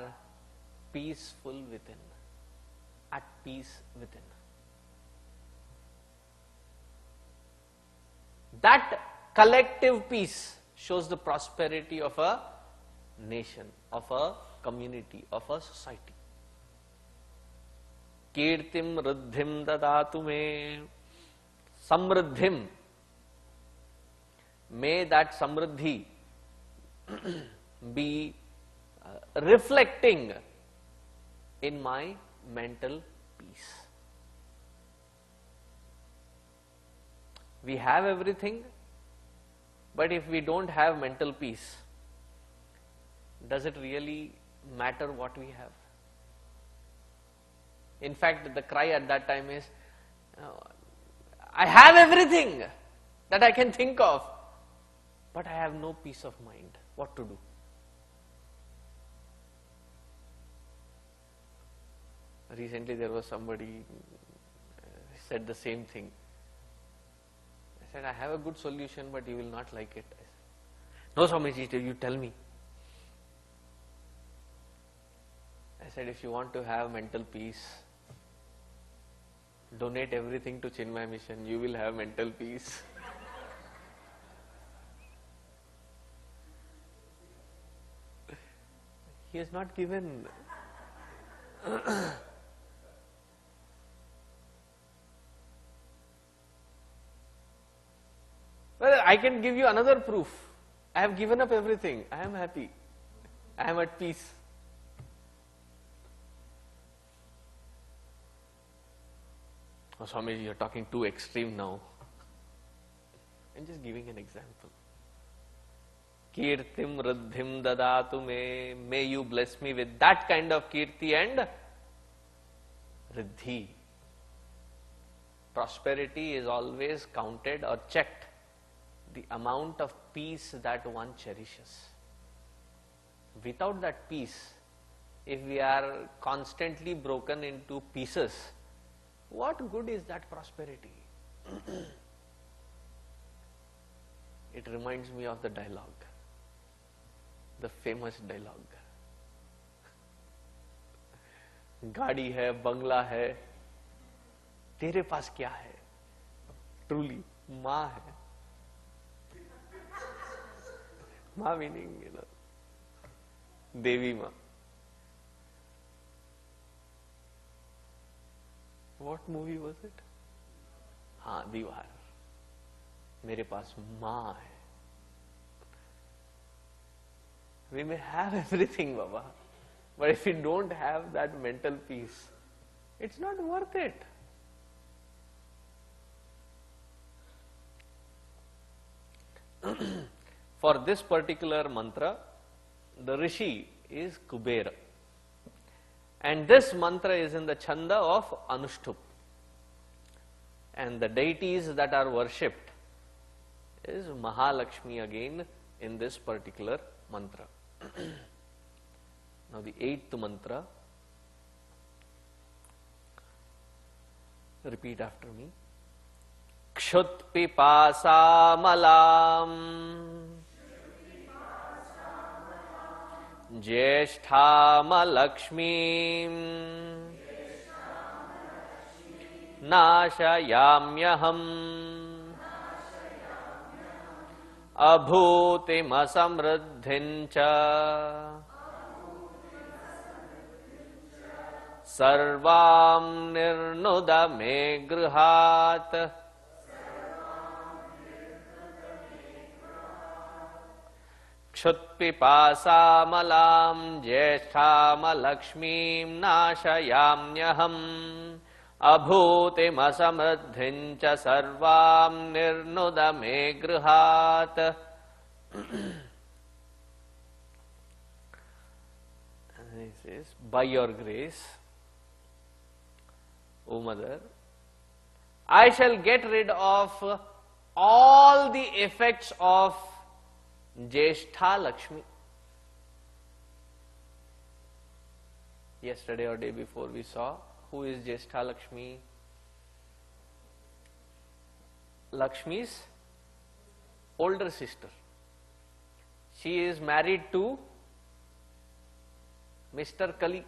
A: peaceful within, at peace within. That collective peace shows the prosperity of a nation, of a community, of a society. Kirtim riddhim dadatu me, samriddhim. May that samriddhi be reflecting in my mental peace. We have everything, but if we don't have mental peace, does it really matter what we have? In fact, the cry at that time is, I have everything that I can think of, but I have no peace of mind. What to do? Recently there was somebody said the same thing. I said, I have a good solution, but you will not like it. I said, no, Swamiji, you tell me. I said, if you want to have mental peace, donate everything to Chinmay Mission, you will have mental peace. He has not given. Well, I can give you another proof. I have given up everything. I am happy. I am at peace. Oh, Swamiji, you are talking too extreme now. I am just giving an example. Kirtim riddhim dadatu me. May you bless me with that kind of kirti and riddhi. Prosperity is always counted or checked the amount of peace that one cherishes. Without that peace, if we are constantly broken into pieces, what good is that prosperity? It reminds me of the dialogue, the famous dialogue. गाड़ी है, बंगला है, तेरे पास क्या है? Truly, माँ है. माँ meaning, देवी माँ. What movie was it? हाँ, दीवार. मेरे पास माँ है. We may have everything, Baba, but if we don't have that mental peace, it's not worth it. For this particular mantra, the Rishi is Kubera. And this mantra is in the chanda of Anushtup. And the deities that are worshipped is Mahalakshmi again in this particular mantra. Now the 8th mantra, repeat after me. Kshut pipasa malam Jeshthamalakshmim Nashayamyaham Abhutim asamriddhincha Sarvam nirnuda me grihat Kshutpipasa malam Jeshthamalakshmim Nashayamyaham Abhutim asamriddhincha Sarvam nirnuda me grihat. This is by your grace, O Mother, I shall get rid of all the effects of Jeshtha Lakshmi. Yesterday or day before we saw who is Jeshtha Lakshmi. Lakshmi's older sister. She is married to Mr. Kali.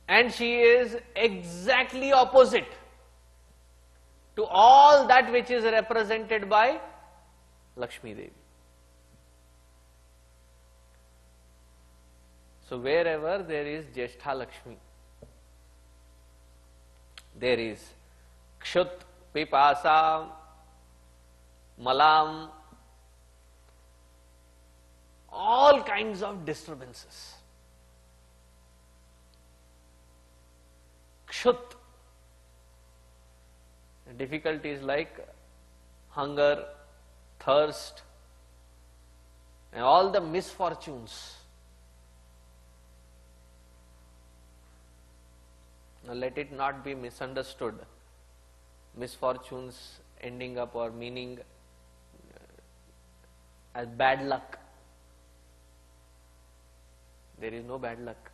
A: And she is exactly opposite to all that which is represented by Lakshmi Devi. So wherever there is Jeshtha Lakshmi, there is Kshut, Pipasa, Malam, all kinds of disturbances. Kshut, difficulties like hunger, thirst, and all the misfortunes. Now let it not be misunderstood. Misfortunes ending up or meaning as bad luck. There is no bad luck.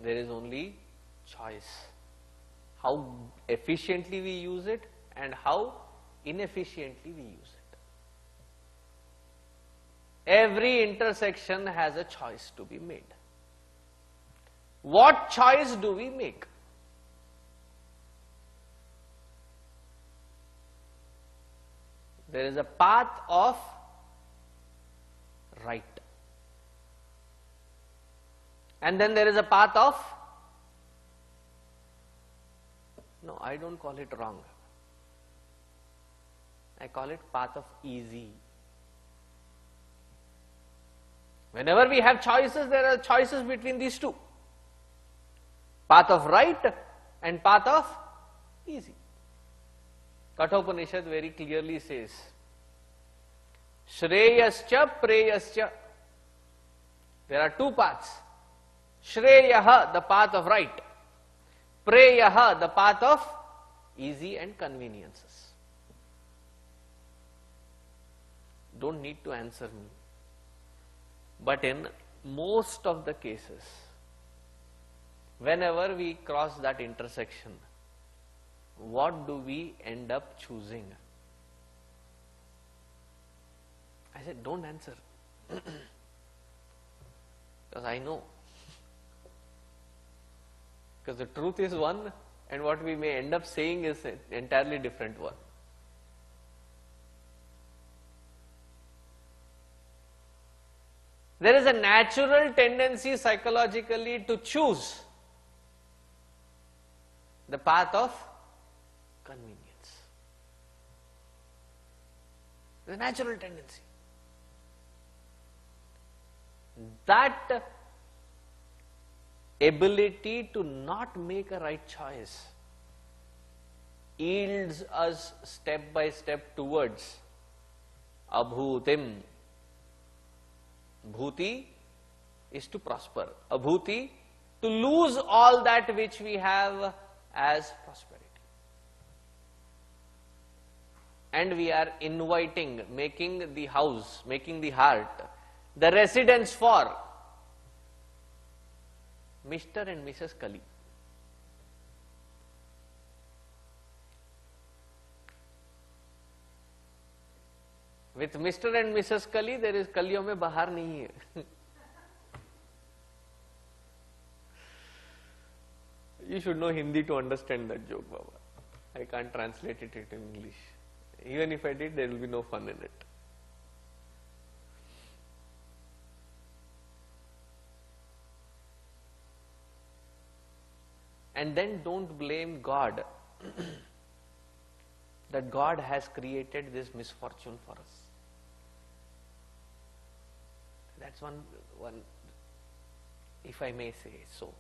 A: There is only choice. How efficiently we use it and how inefficiently we use it. Every intersection has a choice to be made. What choice do we make? There is a path of right. And then there is a path of, no, I don't call it wrong. I call it path of easy. Whenever we have choices, there are choices between these two. Path of right and path of easy. Kathopanishad very clearly says, Shreyascha Preyascha. There are two paths. Shreyaha, the path of right. Preyaha, the path of easy and conveniences. Don't need to answer me. But in most of the cases, whenever we cross that intersection, what do we end up choosing? I said, don't answer. Because I know. Because the truth is one, and what we may end up saying is an entirely different one. There is a natural tendency psychologically to choose the path of convenience. The natural tendency. That ability to not make a right choice yields us step by step towards abhutim. Bhuti is to prosper. Abhuti, to lose all that which we have as prosperity. And we are inviting, making the house, making the heart, the residence for Mr. and Mrs. Kali. With Mr. and Mrs. Kali, there is Kaliyon mein bahar nahi hai. You should know Hindi to understand that joke, Baba. I can't translate it in English. Even if I did, there will be no fun in it. And then don't blame God that God has created this misfortune for us. That's one, if I may say so,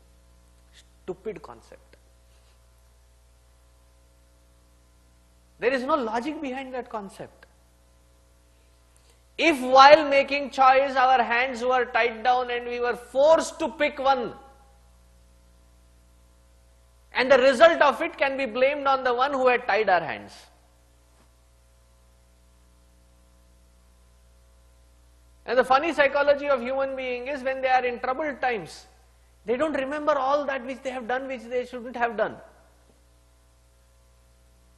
A: stupid concept. There is no logic behind that concept. If while making choice our hands were tied down and we were forced to pick one, and the result of it can be blamed on the one who had tied our hands. And the funny psychology of human being is when they are in troubled times, they don't remember all that which they have done which they shouldn't have done.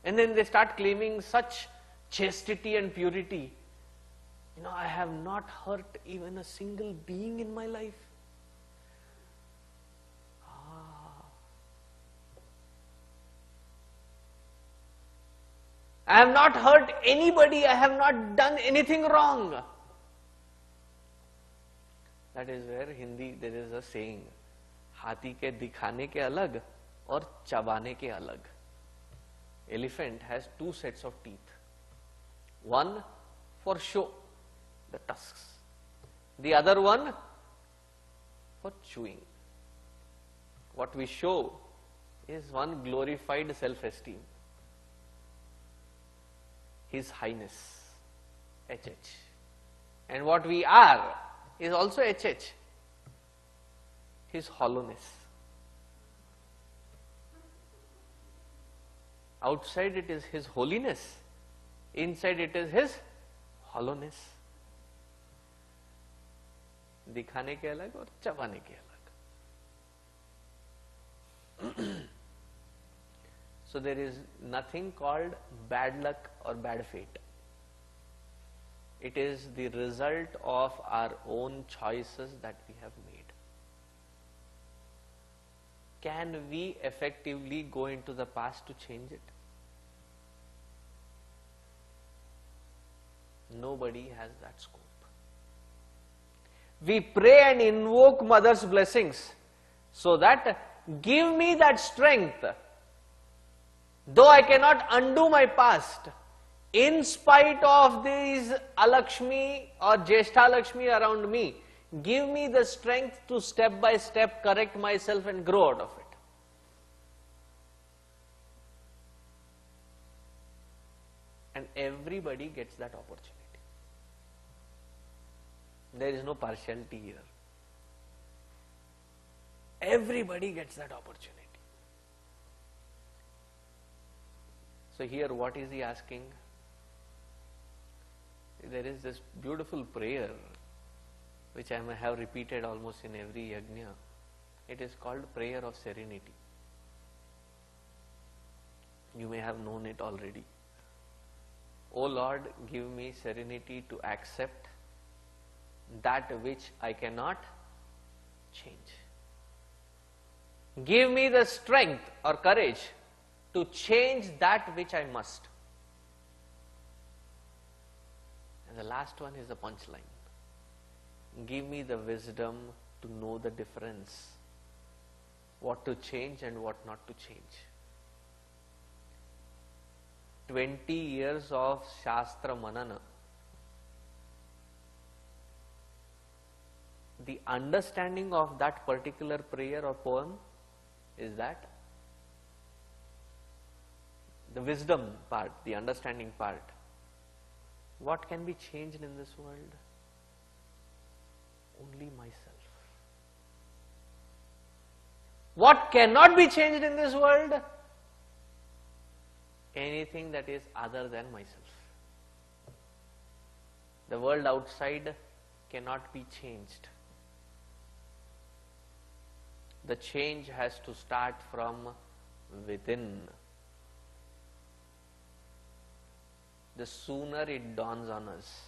A: And then they start claiming such chastity and purity. You know, I have not hurt even a single being in my life. I have not hurt anybody, I have not done anything wrong. That is where Hindi, there is a saying, हाथी के दिखाने के अलग और चबाने के अलग. Elephant has two sets of teeth. One for show, the tusks. The other one for chewing. What we show is one glorified self-esteem. His Highness, HH. And what we are is also HH. His hollowness. Outside it is His holiness. Inside it is His hollowness. दिखाने के अलग और चबाने के अलग. So there is nothing called bad luck or bad fate. It is the result of our own choices that we have made. Can we effectively go into the past to change it? Nobody has that scope. We pray and invoke Mother's blessings so that give me that strength. Though I cannot undo my past, in spite of these Alakshmi or Jeshta Lakshmi around me, give me the strength to step by step correct myself and grow out of it. And everybody gets that opportunity. There is no partiality here. Everybody gets that opportunity. So here what is he asking? There is this beautiful prayer which I may have repeated almost in every yajna. It is called prayer of serenity. You may have known it already. O Lord, give me serenity to accept that which I cannot change. Give me the strength or courage to change that which I must. And the last one is the punchline. Give me the wisdom to know the difference, what to change and what not to change. 20 years of Shastra Manana. The understanding of that particular prayer or poem is that the wisdom part, the understanding part. What can be changed in this world? Only myself. What cannot be changed in this world? Anything that is other than myself. The world outside cannot be changed. The change has to start from within. The sooner it dawns on us,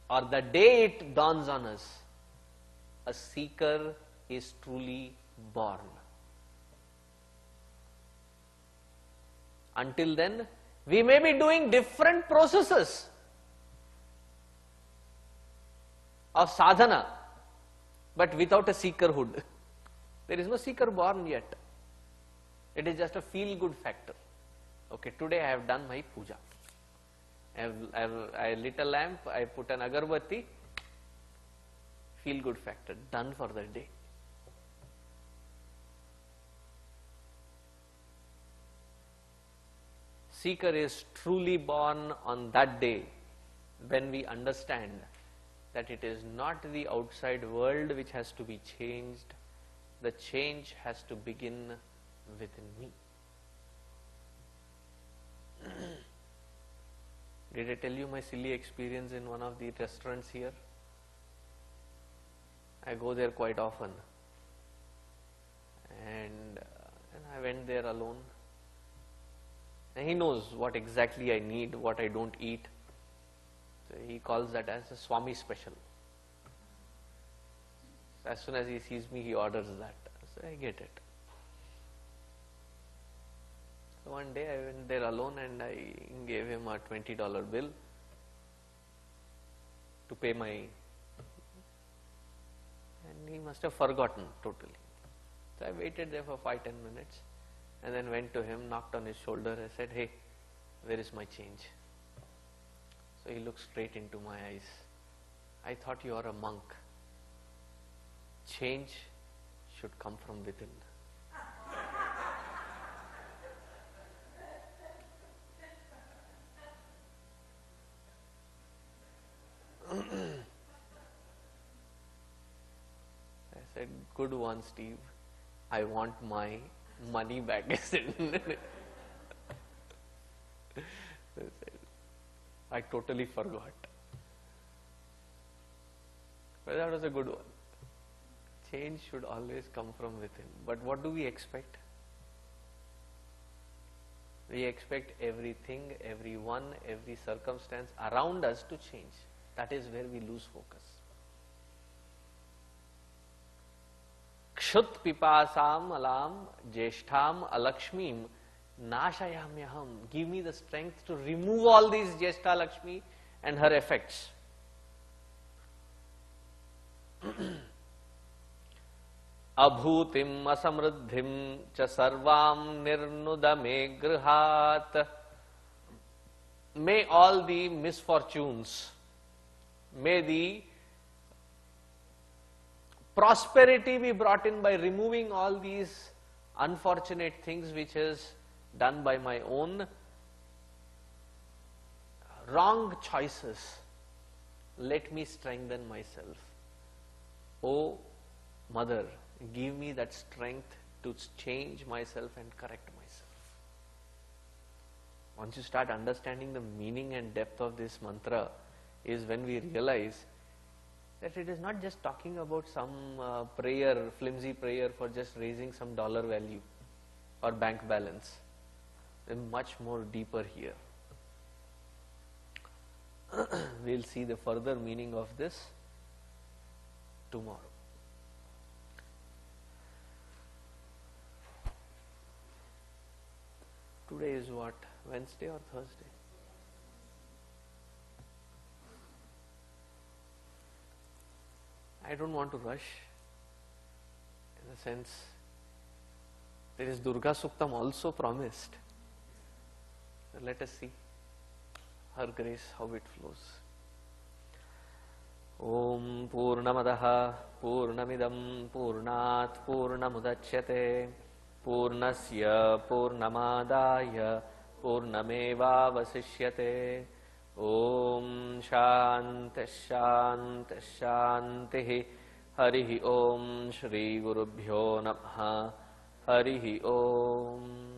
A: or the day it dawns on us, a seeker is truly born. Until then, we may be doing different processes of sadhana, but without a seekerhood. There is no seeker born yet. It is just a feel-good factor. Okay, today I have done my puja. I lit a lamp, I put an agarbatti, feel-good factor, done for the day. Seeker is truly born on that day when we understand that it is not the outside world which has to be changed, the change has to begin within me. Did I tell you my silly experience in one of the restaurants here? I go there quite often, and I went there alone. And he knows what exactly I need, what I don't eat. So he calls that as a Swami special. So as soon as he sees me, he orders that. So I get it. So one day I went there alone and I gave him a $20 bill to pay my, and he must have forgotten totally. So I waited there for 5-10 minutes and then went to him, knocked on his shoulder. I said, "Hey, where is my change?" So he looked straight into my eyes. "I thought you are a monk. Change should come from within." I said, "Good one, Steve. I want my money back." I totally forgot. But that was a good one. Change should always come from within. But what do we expect? We expect everything, everyone, every circumstance around us to change. That is where we lose focus. Kshut pipasam alam jeshtham alakshmim nashayamyaham. Give me the strength to remove all these Jeshta Lakshmi and her effects. Abhutim asamruddhim cha sarvam nirnudame grihat. May all the misfortunes, may the prosperity be brought in by removing all these unfortunate things which is done by my own wrong choices. Let me strengthen myself. Oh Mother, give me that strength to change myself and correct myself. once you start understanding the meaning and depth of this mantra, is when we realize that it is not just talking about some prayer, flimsy prayer for just raising some dollar value or bank balance. They're much more deeper here. We'll see the further meaning of this tomorrow. Today is what? Wednesday or Thursday? I don't want to rush, in a sense. There is Durga Suktam also promised. So let us see her grace, how it flows. Om Purnamadaha Purnamidam Purnat Purnamudachyate Purnasya Purnamadaya Purnameva Vasishyate. Om Shanti Shanti Shanti. Harihi Om Shri Gurubhyo Namaha. Harihi Om.